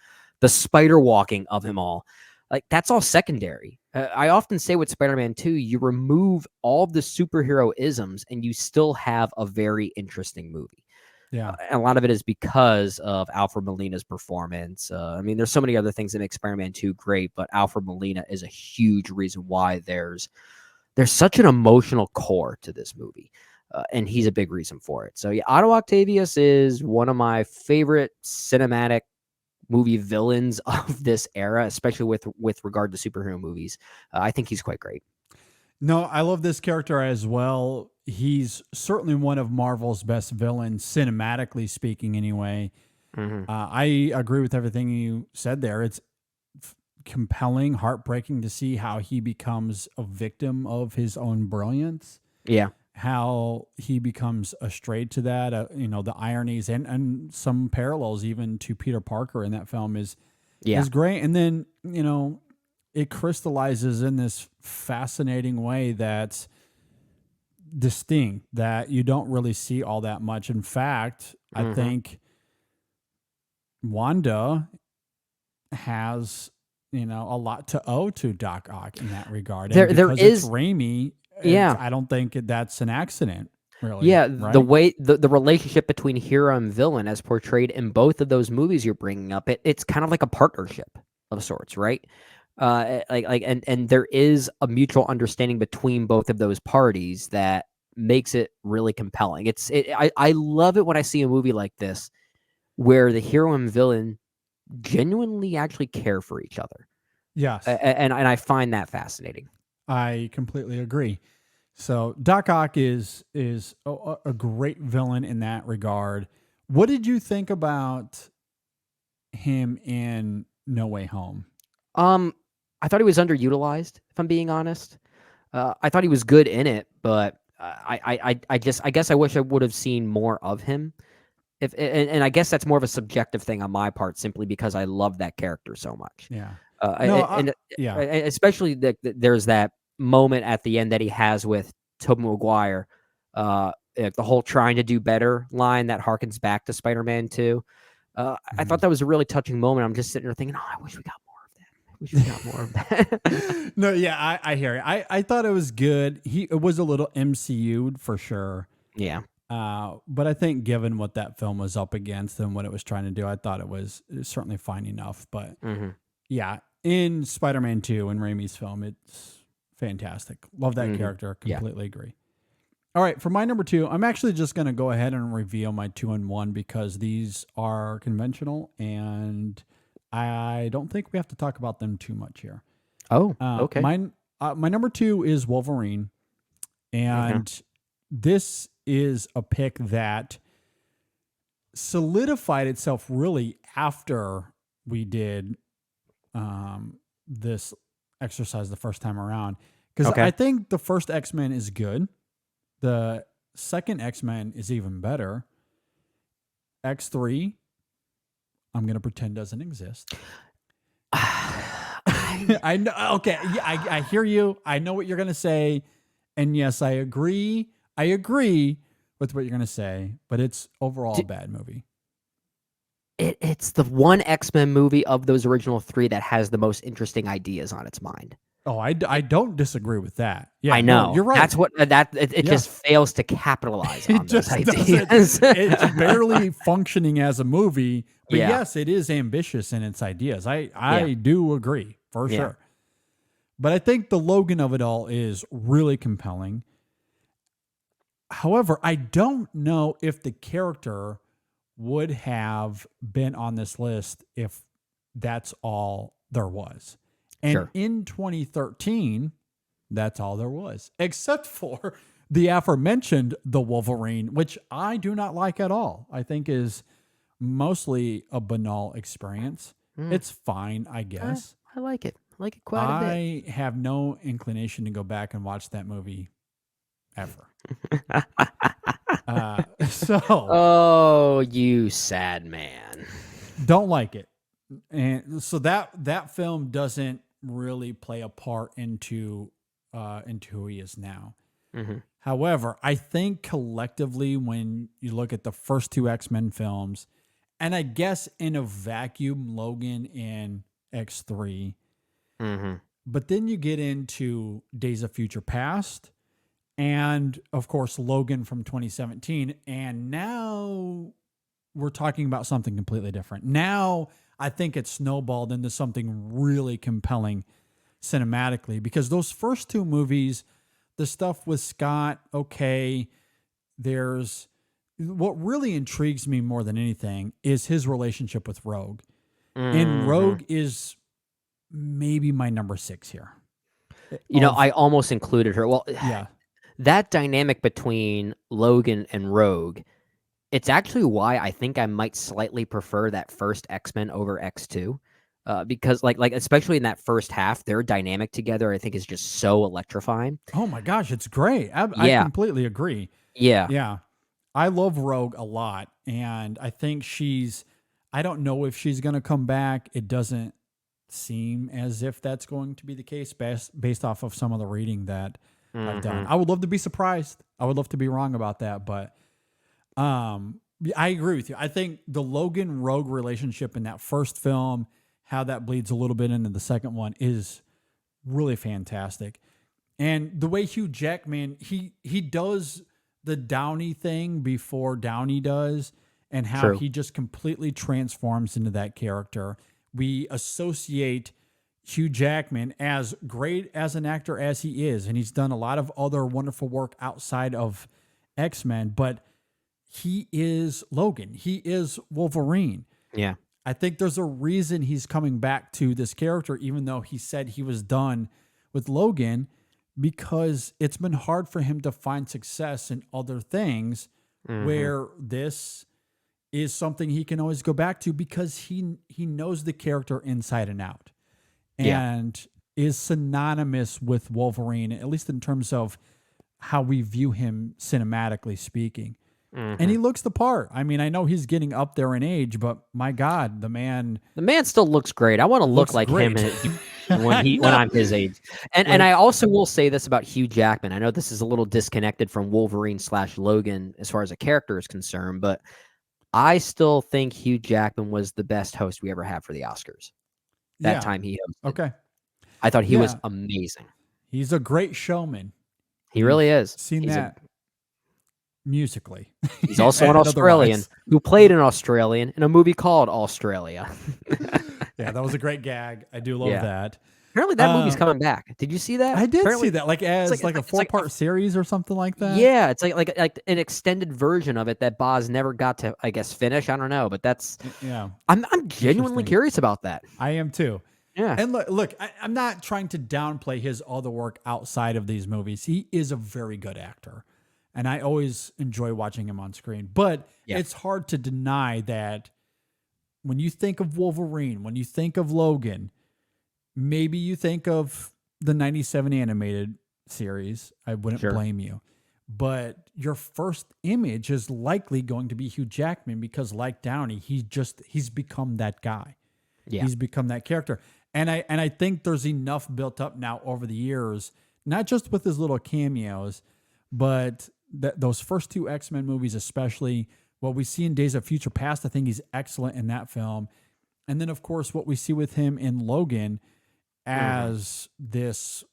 spider walking of him all, like that's all secondary. I often say with Spider-Man 2, you remove all the superhero isms and you still have a very interesting movie. Yeah. And a lot of it is because of Alfred Molina's performance. I mean, there's so many other things that make Spider-Man 2 great, but Alfred Molina is a huge reason why there's such an emotional core to this movie, and he's a big reason for it. So yeah, Otto Octavius is one of my favorite cinematic movie villains of this era, especially with regard to superhero movies. I think he's quite great. No, I love this character as well. He's certainly one of Marvel's best villains, cinematically speaking anyway. I agree with everything you said there. It's compelling, heartbreaking to see how he becomes a victim of his own brilliance. Yeah. How he becomes astray to that, the ironies and some parallels even to Peter Parker in that film is great. And then, it crystallizes in this fascinating way that's distinct that you don't really see all that much. In fact, I think Wanda has a lot to owe to Doc Ock in that regard. And there is Raimi. Yeah, I don't think that's an accident. Really. Yeah, right? the way the relationship between hero and villain, as portrayed in both of those movies you're bringing up, it's kind of like a partnership of sorts, right? And there is a mutual understanding between both of those parties that makes it really compelling. I love it when I see a movie like this where the hero and villain genuinely actually care for each other. Yes. And I find that fascinating. I completely agree. So Doc Ock is a great villain in that regard. What did you think about him in No Way Home? I thought he was underutilized, if I'm being honest. I thought he was good in it, but I guess I wish I would have seen more of him. And I guess that's more of a subjective thing on my part, simply because I love that character so much. Yeah. Especially there's that moment at the end that he has with Tobey Maguire, the whole trying to do better line that harkens back to Spider-Man 2. I thought that was a really touching moment. I'm just sitting there thinking, I wish we got more of that. I wish we got more of that. No, yeah, I hear it. I thought it was good. It was a little MCU'd for sure. Yeah. But I think given what that film was up against and what it was trying to do, I thought it was certainly fine enough. But yeah, in Spider-Man 2 and Raimi's film, it's fantastic. Love that character. Completely agree. All right, for my number 2, I'm actually just going to go ahead and reveal my 2 and 1 because these are conventional and I don't think we have to talk about them too much here. Oh, okay. My number 2 is Wolverine, and this is a pick that solidified itself really after we did this exercise the first time around. Because I think the first X-Men is good. The second X-Men is even better. X3, I'm going to pretend doesn't exist. I know. Okay. Yeah, I hear you. I know what you're going to say. And yes, I agree. I agree with what you're going to say, but it's overall a bad movie. It's the one X-Men movie of those original 3 that has the most interesting ideas on its mind. Oh, I don't disagree with that. Yeah, I know. No, you're right. That's what it just fails to capitalize on those ideas. It's barely functioning as a movie, but yes, it is ambitious in its ideas. I do agree for sure. But I think the Logan of it all is really compelling. However, I don't know if the character would have been on this list if that's all there was. And in 2013, that's all there was, except for the aforementioned The Wolverine, which I do not like at all. I think is mostly a banal experience. It's fine, I guess. I like it. I like it quite a bit. I have no inclination to go back and watch that movie ever. Oh, you sad man. Don't like it. And so that film doesn't really play a part into who he is now. Mm-hmm. However, I think collectively, when you look at the first two X-Men films, and I guess in a vacuum, Logan and X3, Mm-hmm. but then you get into Days of Future Past, and of course, Logan from 2017, and now we're talking about something completely different. Now, I think it's snowballed into something really compelling cinematically, because those first two movies, the stuff with Scott, okay, there's what really intrigues me more than anything is his relationship with Rogue. Mm-hmm. And Rogue is maybe my number 6 here. I almost included her. Well, yeah, that dynamic between Logan and Rogue, it's actually why I think I might slightly prefer that first X-Men over X2. Because like especially in that first half, their dynamic together, I think, is just so electrifying. Oh my gosh, it's great. I completely agree. Yeah. Yeah. I love Rogue a lot. And I think I don't know if she's going to come back. It doesn't seem as if that's going to be the case based off of some of the reading that I've done. I would love to be surprised. I would love to be wrong about that. But I agree with you. I think the Logan Rogue relationship in that first film, how that bleeds a little bit into the second one, is really fantastic. And the way Hugh Jackman, he does the Downey thing before Downey does, and how True. he just completely transforms into that character. We associate Hugh Jackman, as great as an actor as he is, and he's done a lot of other wonderful work outside of X-Men, but he is Logan. He is Wolverine. Yeah. I think there's a reason he's coming back to this character, even though he said he was done with Logan, because it's been hard for him to find success in other things where this is something he can always go back to, because he knows the character inside and out, and is synonymous with Wolverine, at least in terms of how we view him cinematically speaking. And he looks the part. I mean, I know he's getting up there in age, but my God, the man still looks great. I want to look like great. him when I'm his age. And I also will say this about Hugh Jackman. I know this is a little disconnected from Wolverine/Logan as far as a character is concerned, but I still think Hugh Jackman was the best host we ever had for the Oscars. That time he hosted. Okay. I thought he was amazing. He's a great showman. He really is. Seen that musically. He's also an Australian who played an Australian in a movie called Australia. Yeah, that was a great gag. I do love that. Apparently that movie's coming back. Did you see that? I did Apparently, see that, like a 4-part series or something like that. Yeah, it's like an extended version of it that Boz never got to, I guess, finish. I don't know, but that's I'm genuinely curious about that. I am too. Yeah. And look, I'm not trying to downplay his other work outside of these movies. He is a very good actor, and I always enjoy watching him on screen. But it's hard to deny that when you think of Wolverine, when you think of Logan, maybe you think of the 97 animated series. I wouldn't blame you. But your first image is likely going to be Hugh Jackman, because like Downey, he's become that guy. Yeah. He's become that character. And I think there's enough built up now over the years, not just with his little cameos, but those first two X-Men movies, especially what we see in Days of Future Past. I think he's excellent in that film. And then, of course, what we see with him in Logan as this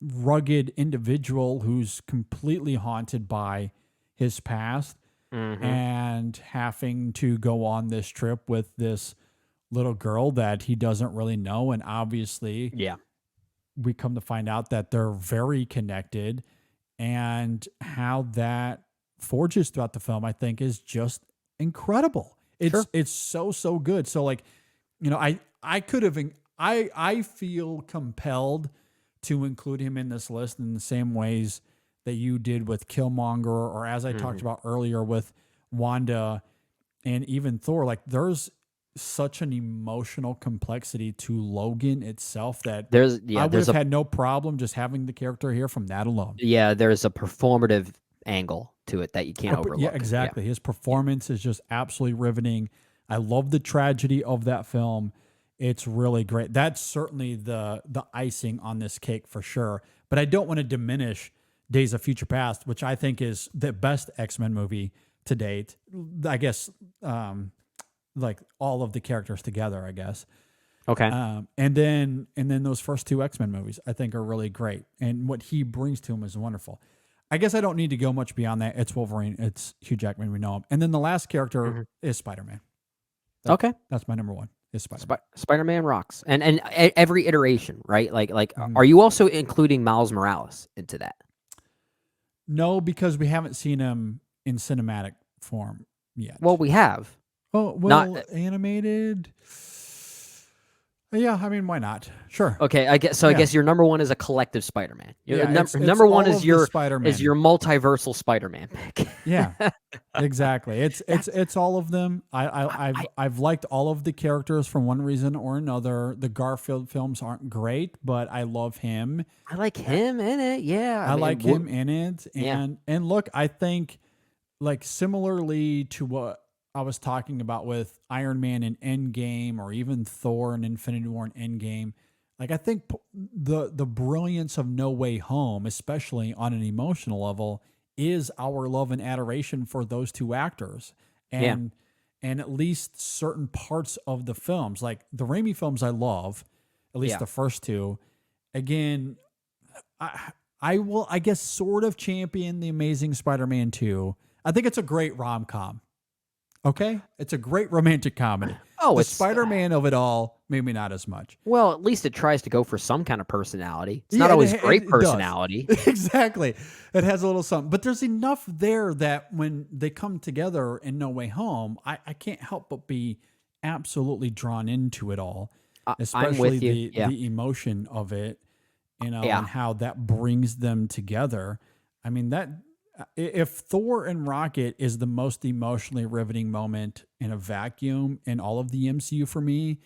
rugged individual who's completely haunted by his past and having to go on this trip with this little girl that he doesn't really know. And obviously, we come to find out that they're very connected, and how that forges throughout the film, I think, is just incredible. It's so good. So, like, you know, I feel compelled to include him in this list in the same ways that you did with Killmonger, or as I talked about earlier with Wanda and even Thor. Like, there's such an emotional complexity to Logan itself that I would have had no problem just having the character here from that alone. Yeah, there's a performative angle to it that you can't overlook. Yeah, exactly. His performance is just absolutely riveting. I love the tragedy of that film. It's really great. That's certainly the icing on this cake for sure. But I don't want to diminish Days of Future Past, which I think is the best X-Men movie to date. I guess like all of the characters together, I guess. Okay. And then those first two X-Men movies I think are really great. And what he brings to him is wonderful. I guess I don't need to go much beyond that. It's Wolverine. It's Hugh Jackman. We know him. And then the last character is Spider-Man. Okay. That's my number one. Is Spider-Man. Spider-Man rocks. And every iteration, right? Like are you also including Miles Morales into that? No, because we haven't seen him in cinematic form yet. Well, we have. Oh, well, not animated. Yeah, I mean, why not? Sure. Okay, I guess so. I guess your number one is a collective Spider-Man. Number one is your multiversal Spider-Man pick. Yeah, exactly. It's all of them. I've liked all of the characters for one reason or another. The Garfield films aren't great, but I love him. I like him in it. Yeah, I like him in it. And look, I think like similarly to what I was talking about with Iron Man in Endgame, or even Thor in Infinity War and Endgame. Like I think the brilliance of No Way Home, especially on an emotional level, is our love and adoration for those two actors, and at least certain parts of the films, like the Raimi films, I love, at least the first two. Again, I will, I guess, sort of champion the Amazing Spider-Man 2. I think it's a great rom-com. Okay, it's a great romantic comedy. Oh, it's Spider-Man of it all, maybe not as much. Well, at least it tries to go for some kind of personality. It's not always great personality. Exactly, it has a little something, but there's enough there that when they come together in No Way Home, I can't help but be absolutely drawn into it all, especially the emotion of it, and how that brings them together. I mean that. If Thor and Rocket is the most emotionally riveting moment in a vacuum in all of the MCU for me,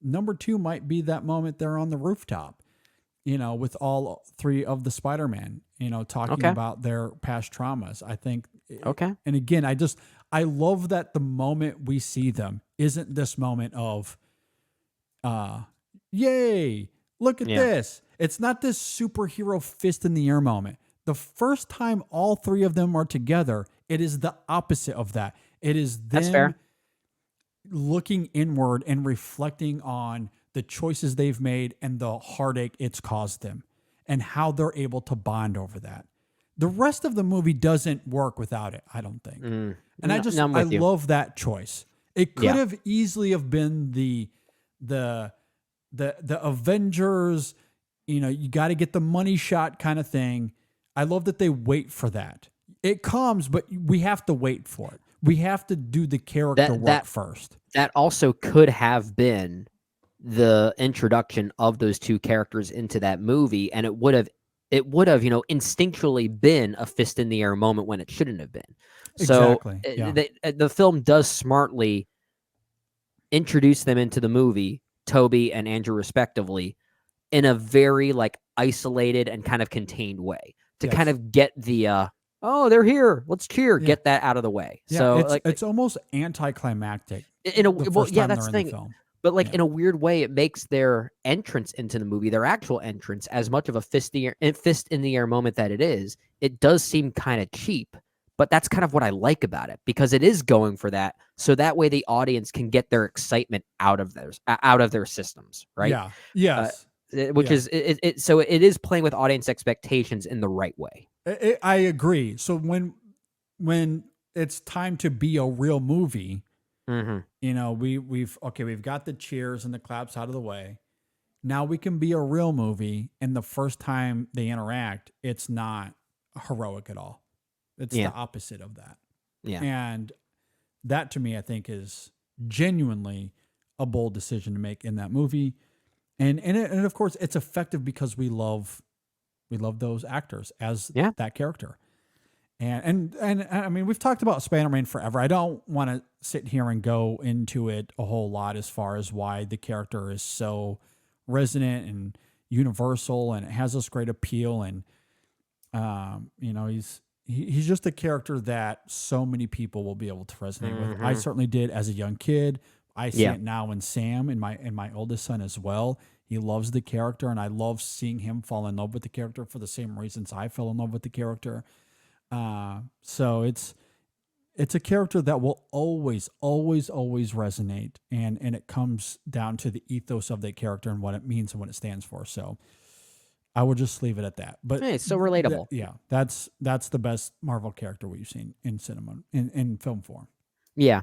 number two might be that moment there on the rooftop, with all three of the Spider-Man, talking about their past traumas. I think, and again, I love that the moment we see them isn't this moment of, yay, look at this. It's not this superhero fist in the air moment. The first time all three of them are together, it is the opposite of that. It is them looking inward and reflecting on the choices they've made and the heartache it's caused them and how they're able to bond over that. The rest of the movie doesn't work without it, I don't think. And I love that choice. It could have easily have been the Avengers, you got to get the money shot kind of thing. I love that they wait for that. It comes, but we have to wait for it. We have to do the character work first. That also could have been the introduction of those two characters into that movie, and it would have, instinctually been a fist in the air moment when it shouldn't have been. Exactly. So the film does smartly introduce them into the movie, Toby and Andrew respectively, in a very isolated and kind of contained way. To kind of get the they're here, let's cheer, get that out of the way. So it's almost anticlimactic in a that's the thing. But in a weird way, it makes their entrance into the movie, their actual entrance, as much of a fist in the air moment that it is. It does seem kind of cheap, but that's kind of what I like about it, because it is going for that. So that way the audience can get their excitement out of their systems, right? Yeah. Yes. Which is it. So it is playing with audience expectations in the right way. I agree. So when it's time to be a real movie, we've got the cheers and the claps out of the way. Now we can be a real movie, and the first time they interact, it's not heroic at all. It's the opposite of that. Yeah, and that to me, I think, is genuinely a bold decision to make in that movie. And of course, it's effective because we love those actors as that character. And I mean, we've talked about Spider-Man forever. I don't want to sit here and go into it a whole lot as far as why the character is so resonant and universal, and it has this great appeal. And he's just a character that so many people will be able to resonate with. I certainly did as a young kid. I see it now in Sam and my oldest son as well. He loves the character, and I love seeing him fall in love with the character for the same reasons I fell in love with the character. So it's a character that will always resonate, and it comes down to the ethos of that character and what it means and what it stands for. So I would just leave it at that. But hey, it's so relatable. That's the best Marvel character we've seen in cinema, in film form. Yeah.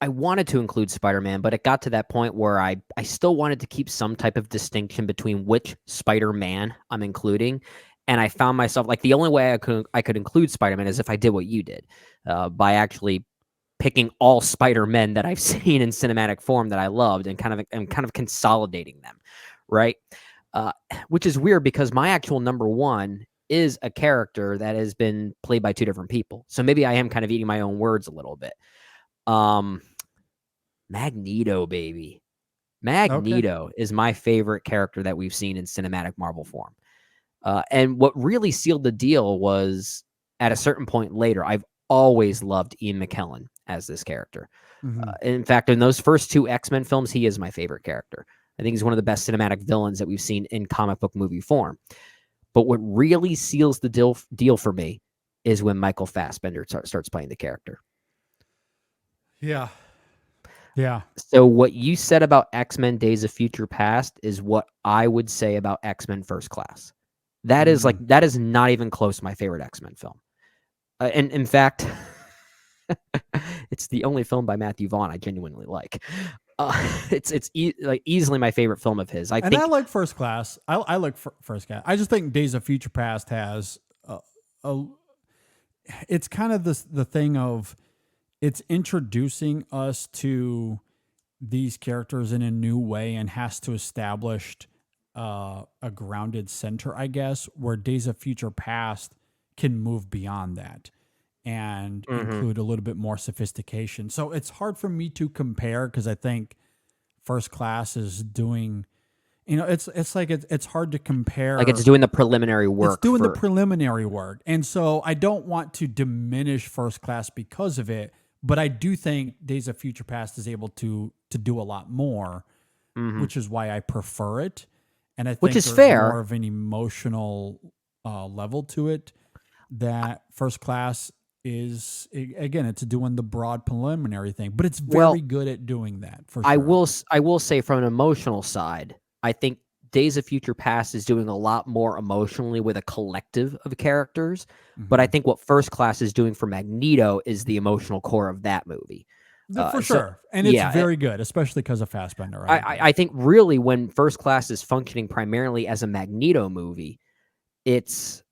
I wanted to include Spider-Man, but it got to that point where I still wanted to keep some type of distinction between which Spider-Man I'm including. And I found myself, like, the only way I could include Spider-Man is if I did what you did, by actually picking all Spider-Men that I've seen in cinematic form that I loved and kind of consolidating them, right? Which is weird because my actual number one is a character that has been played by two different people. So maybe I am kind of eating my own words a little bit. Magneto, baby. Magneto is my favorite character that we've seen in cinematic Marvel form. And what really sealed the deal was, at a certain point later, I've always loved Ian McKellen as this character. Mm-hmm. In fact, in those first two X-Men films, he is my favorite character. I think he's one of the best cinematic villains that we've seen in comic book movie form. But what really seals the deal for me is when Michael Fassbender starts playing the character. Yeah. So what you said about X-Men Days of Future Past is what I would say about X-Men First Class. That is that is not even close to my favorite X-Men film. And in fact, it's the only film by Matthew Vaughn I genuinely like. It's easily my favorite film of his. I like First Class. I like First Class. I just think Days of Future Past has it's kind of the thing of, it's introducing us to these characters in a new way and has to establish a grounded center, I guess, where Days of Future Past can move beyond that and include a little bit more sophistication. So it's hard for me to compare because I think First Class is doing, it's like it's hard to compare. Like, it's doing the preliminary work. It's doing the preliminary work. And so I don't want to diminish First Class because of it. But I do think Days of Future Past is able to do a lot more, which is why I prefer it. And I think which is there's fair. More of an emotional level to it that First Class is. Again, it's doing the broad preliminary thing, but it's very good at doing that. For sure. I will say, from an emotional side, I think Days of Future Past is doing a lot more emotionally with a collective of characters. But I think what First Class is doing for Magneto is the emotional core of that movie. For sure. And it's very good, especially because of Fassbender. Right? I think really when First Class is functioning primarily as a Magneto movie, it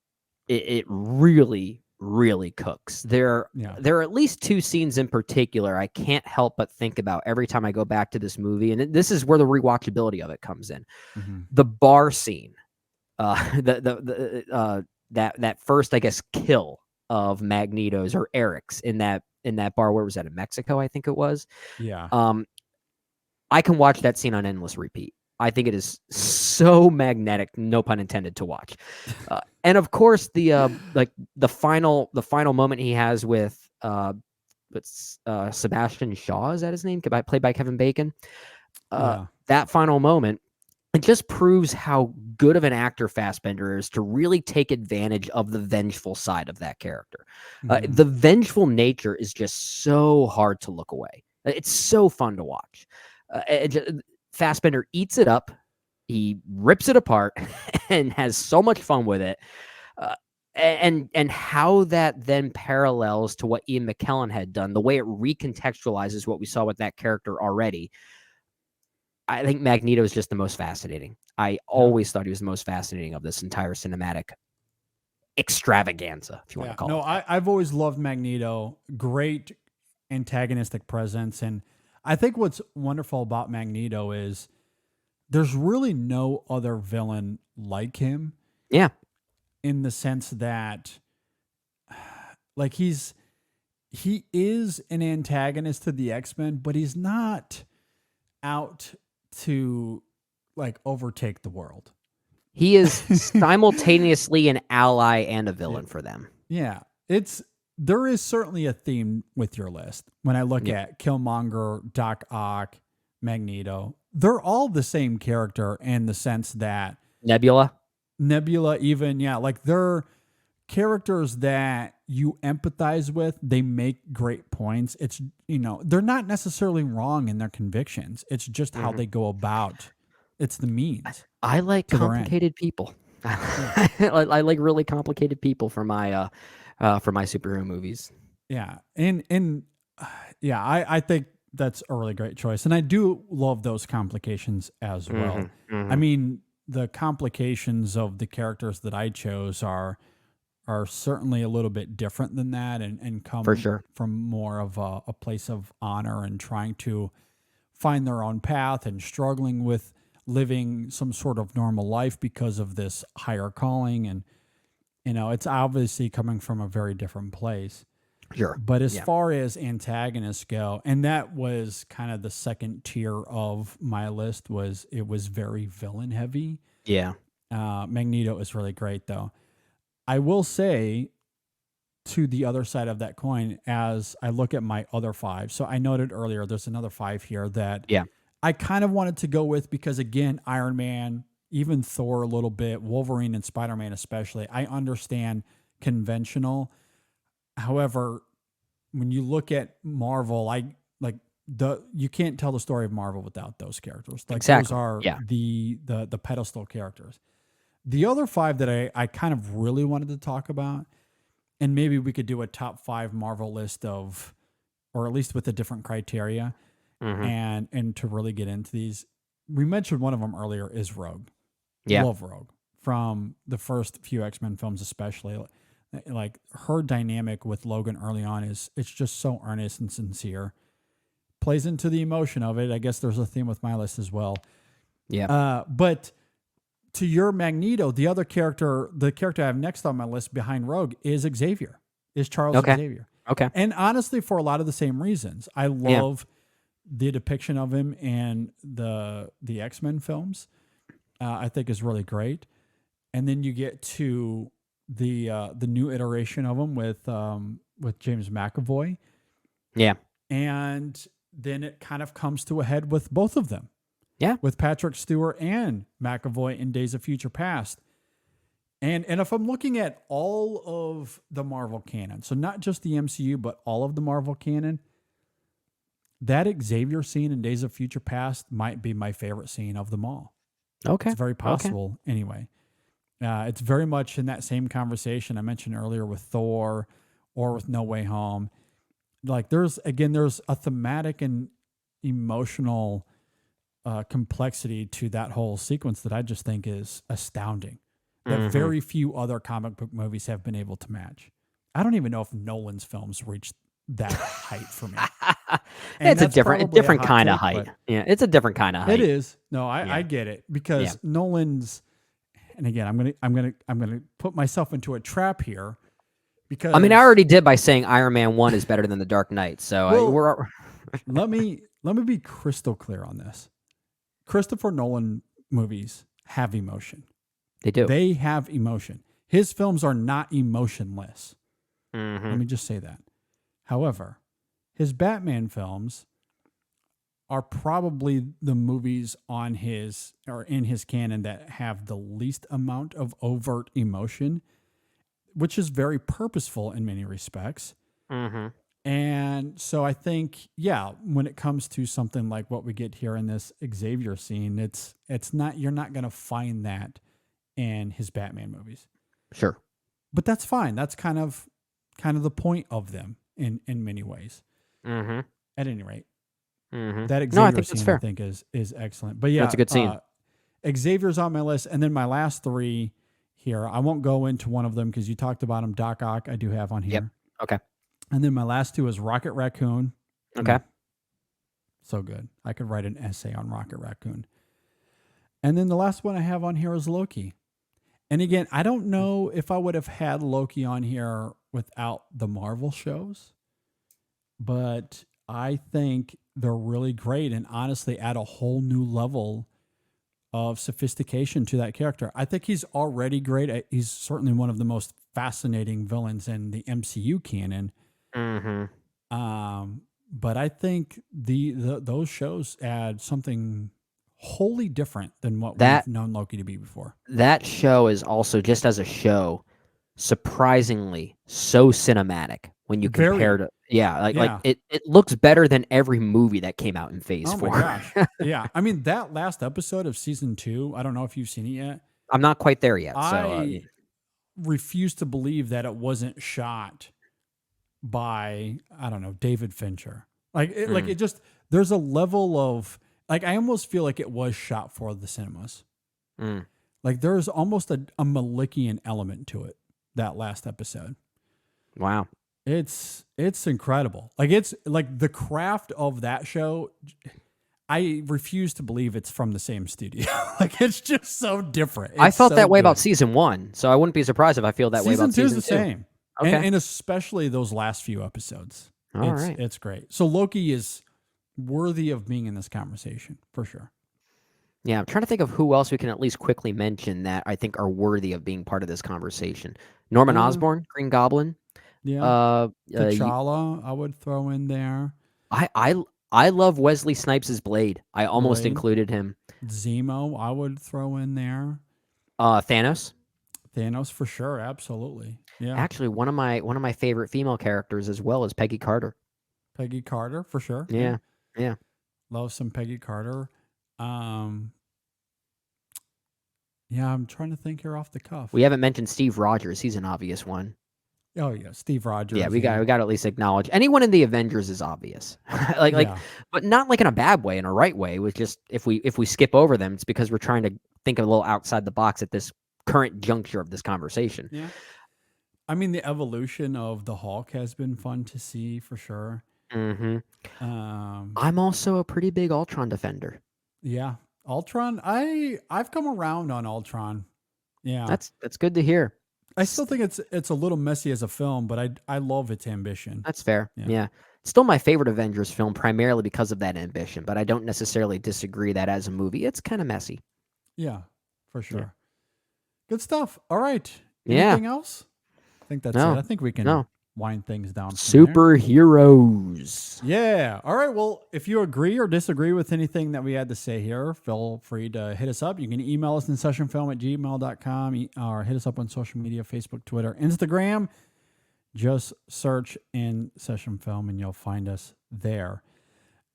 really, really cooks. There are at least two scenes in particular I can't help but think about every time I go back to this movie, and this is where the rewatchability of it comes in. The bar scene, that first, I guess, kill of Magneto's or Eric's in that bar. Where was that? In Mexico, I think it was. Yeah. I can watch that scene on endless repeat. I think it is so magnetic, no pun intended, to watch. And of course, the final moment he has with Sebastian Shaw, is that his name? Played by Kevin Bacon. That final moment, it just proves how good of an actor Fassbender is to really take advantage of the vengeful side of that character. The vengeful nature is just so hard to look away. It's so fun to watch. Fassbender eats it up. He rips it apart and has so much fun with it. And how that then parallels to what Ian McKellen had done, the way it recontextualizes what we saw with that character already. I think Magneto is just the most fascinating. I always thought he was the most fascinating of this entire cinematic extravaganza, if you want to call it. No, I've always loved Magneto. Great antagonistic presence. And I think what's wonderful about Magneto is there's really no other villain like him. Yeah. In the sense that, like, he is an antagonist to the X-Men, but he's not out to, like, overtake the world. He is simultaneously an ally and a villain for them. Yeah. It's there is certainly a theme with your list. When I look at Killmonger, Doc Ock, Magneto, they're all the same character in the sense that Nebula even, like they're characters that you empathize with. They make great points. It's, they're not necessarily wrong in their convictions. It's just how they go about. It's the means. I like complicated people. I like really complicated people for my superhero movies. Yeah. And I think that's a really great choice. And I do love those complications as well. I mean, the complications of the characters that I chose are certainly a little bit different than that and come for sure from more of a place of honor and trying to find their own path and struggling with living some sort of normal life because of this higher calling. And, it's obviously coming from a very different place. Sure. But as far as antagonists go, and that was kind of the second tier of my list, it was very villain heavy. Yeah. Magneto is really great though. I will say, to the other side of that coin, as I look at my other 5, so I noted earlier there's another 5 here that I kind of wanted to go with because, again, Iron Man, even Thor a little bit, Wolverine and Spider-Man especially, I understand conventional. However, when you look at Marvel, you can't tell the story of Marvel without those characters. Like exactly. Those are the pedestal characters. The other 5 that I kind of really wanted to talk about, and maybe we could do a top 5 Marvel list of, or at least with a different criteria, and to really get into these. We mentioned one of them earlier is Rogue. Yeah. Love Rogue. From the first few X-Men films especially. Like her dynamic with Logan early on it's just so earnest and sincere. Plays into the emotion of it. I guess there's a theme with my list as well. Yeah. But to your Magneto, the character I have next on my list behind Rogue is Xavier. Is Charles Xavier. Okay. And honestly, for a lot of the same reasons. I love the depiction of him in the X-Men films. I think is really great. And then you get to the new iteration of him with James McAvoy. Yeah. And then it kind of comes to a head with both of them. Yeah. With Patrick Stewart and McAvoy in Days of Future Past. And if I'm looking at all of the Marvel canon, so not just the MCU, but all of the Marvel canon, that Xavier scene in Days of Future Past might be my favorite scene of them all. Okay. It's very possible anyway. It's very much in that same conversation I mentioned earlier with Thor or with No Way Home. Like there's a thematic and emotional complexity to that whole sequence that I just think is astounding. That very few other comic book movies have been able to match. I don't even know if Nolan's films reached that height for me. It's a different kind of height. Yeah, it's a different kind of height. It is. No, I get it because Nolan's. And again, I'm gonna put myself into a trap here because I already did by saying Iron Man 1 is better than The Dark Knight. So let me be crystal clear on this. Christopher Nolan movies have emotion. They do. They have emotion. His films are not emotionless. Let me just say that. However, his Batman films are probably the movies on his or in his canon that have the least amount of overt emotion, which is very purposeful in many respects. And so I think, when it comes to something like what we get here in this Xavier scene, it's not, you're not going to find that in his Batman movies. Sure. But that's fine. That's kind of the point of them in many ways. At any rate. That Xavier scene, I think, is excellent. But that's a good scene. Xavier's on my list. And then my last 3 here, I won't go into one of them because you talked about him. Doc Ock, I do have on here. Yep. Okay. And then my last 2 is Rocket Raccoon. Okay. So good. I could write an essay on Rocket Raccoon. And then the last one I have on here is Loki. And again, I don't know if I would have had Loki on here without the Marvel shows, but I think they're really great and honestly add a whole new level of sophistication to that character. I think he's already great. He's certainly one of the most fascinating villains in the MCU canon. But I think those shows add something wholly different than what we've known Loki to be before. That show is also, just as a show, surprisingly so cinematic when you compare to like it looks better than every movie that came out in Phase 4. My gosh. Yeah. I mean, that last episode of season 2, I don't know if you've seen it yet. I'm not quite there yet. I refuse to believe that it wasn't shot by, I don't know, David Fincher. Like it just, there's a level of, like, I almost feel like it was shot for the cinemas. Like there's almost a Malikian element to it, that last episode. Wow. It's incredible. Like, it's like the craft of that show. I refuse to believe it's from the same studio. Like, it's just so different. I felt that way about season 1, so I wouldn't be surprised if I feel that way about season 2. Season 2 is the same. Okay. And especially those last few episodes. It's great. So Loki is worthy of being in this conversation, for sure. Yeah, I'm trying to think of who else we can at least quickly mention that I think are worthy of being part of this conversation. Norman Osborn, Green Goblin. Yeah. T'Challa, I would throw in there. I love Wesley Snipes' Blade. I almost included him. Zemo, I would throw in there. Thanos for sure, absolutely. Yeah. Actually, one of my favorite female characters as well is Peggy Carter. Peggy Carter, for sure. Yeah. Love some Peggy Carter. Yeah, I'm trying to think here off the cuff. We haven't mentioned Steve Rogers. He's an obvious one. Oh yeah, Steve Rogers. Yeah, we got to at least acknowledge anyone in the Avengers is obvious. But not like in a bad way, in a right way. It was just if we skip over them, it's because we're trying to think a little outside the box at this current juncture of this conversation. Yeah. I mean, the evolution of the Hulk has been fun to see for sure. I'm also a pretty big Ultron defender. Yeah, Ultron. I've come around on Ultron. Yeah, that's good to hear. I still think it's a little messy as a film, but I love its ambition. That's fair. Yeah. It's still my favorite Avengers film, primarily because of that ambition, but I don't necessarily disagree that as a movie, it's kind of messy. Yeah, for sure. Yeah. Good stuff. All right. Yeah. Anything else? I think that's it. I think we can wind things down. Superheroes. Yeah. All right. Well, if you agree or disagree with anything that we had to say here, feel free to hit us up. You can email us InSessionFilm@gmail.com or hit us up on social media, Facebook, Twitter, Instagram. Just search InSession Film and you'll find us there.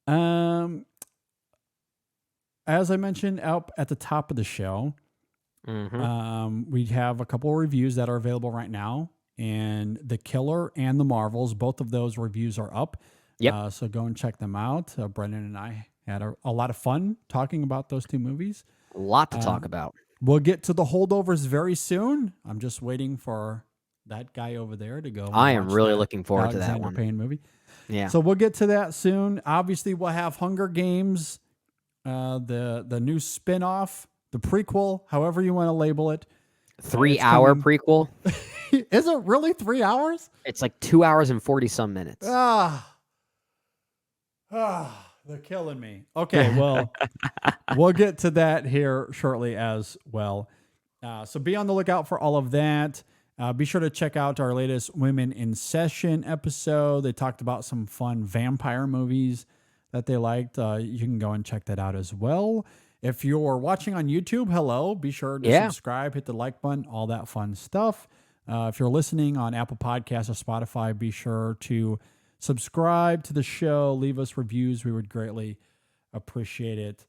As I mentioned up at the top of the show, we have a couple of reviews that are available right now. And The Killer and The Marvels, both of those reviews are up. Yep. So go and check them out. Brendan and I had a lot of fun talking about those two movies. A lot to talk about. We'll get to The Holdovers very soon. I'm just waiting for that guy over there to go. I am really looking forward to that one. Payne movie. Yeah. So we'll get to that soon. Obviously, we'll have Hunger Games, the new spinoff, the prequel, however you want to label it. 3-hour prequel. Is it really 3 hours? It's like 2 hours and 40 some minutes. They're killing me. Okay, well, we'll get to that here shortly as well. So be on the lookout for all of that. Be sure to check out our latest Women in Session episode. They talked about some fun vampire movies that they liked. You can go and check that out as well. If you're watching on YouTube, hello. Be sure to subscribe, hit the like button, all that fun stuff. If you're listening on Apple Podcasts or Spotify, be sure to subscribe to the show, leave us reviews. We would greatly appreciate it.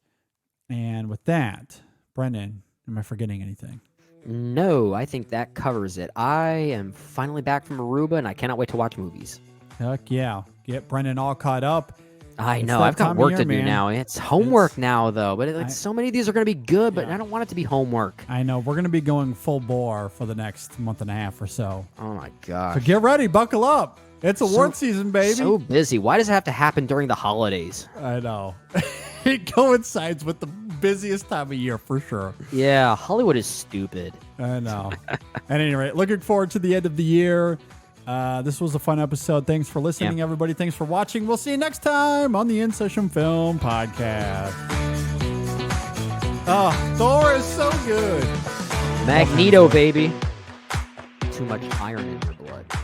And with that, Brendan, am I forgetting anything? No, I think that covers it. I am finally back from Aruba, and I cannot wait to watch movies. Heck yeah. Get Brendan all caught up. I know. I've got work to do now. It's homework now, though. But so many of these are going to be good, but I don't want it to be homework. I know. We're going to be going full bore for the next month and a half or so. Oh, my gosh. So get ready. Buckle up. It's award season, baby. So busy. Why does it have to happen during the holidays? I know. It coincides with the busiest time of year for sure. Yeah, Hollywood is stupid. I know. At any rate, looking forward to the end of the year. This was a fun episode. Thanks for listening, everybody. Thanks for watching. We'll see you next time on the InSession Film Podcast. Oh, Thor is so good. Magneto, baby. too much iron in your blood.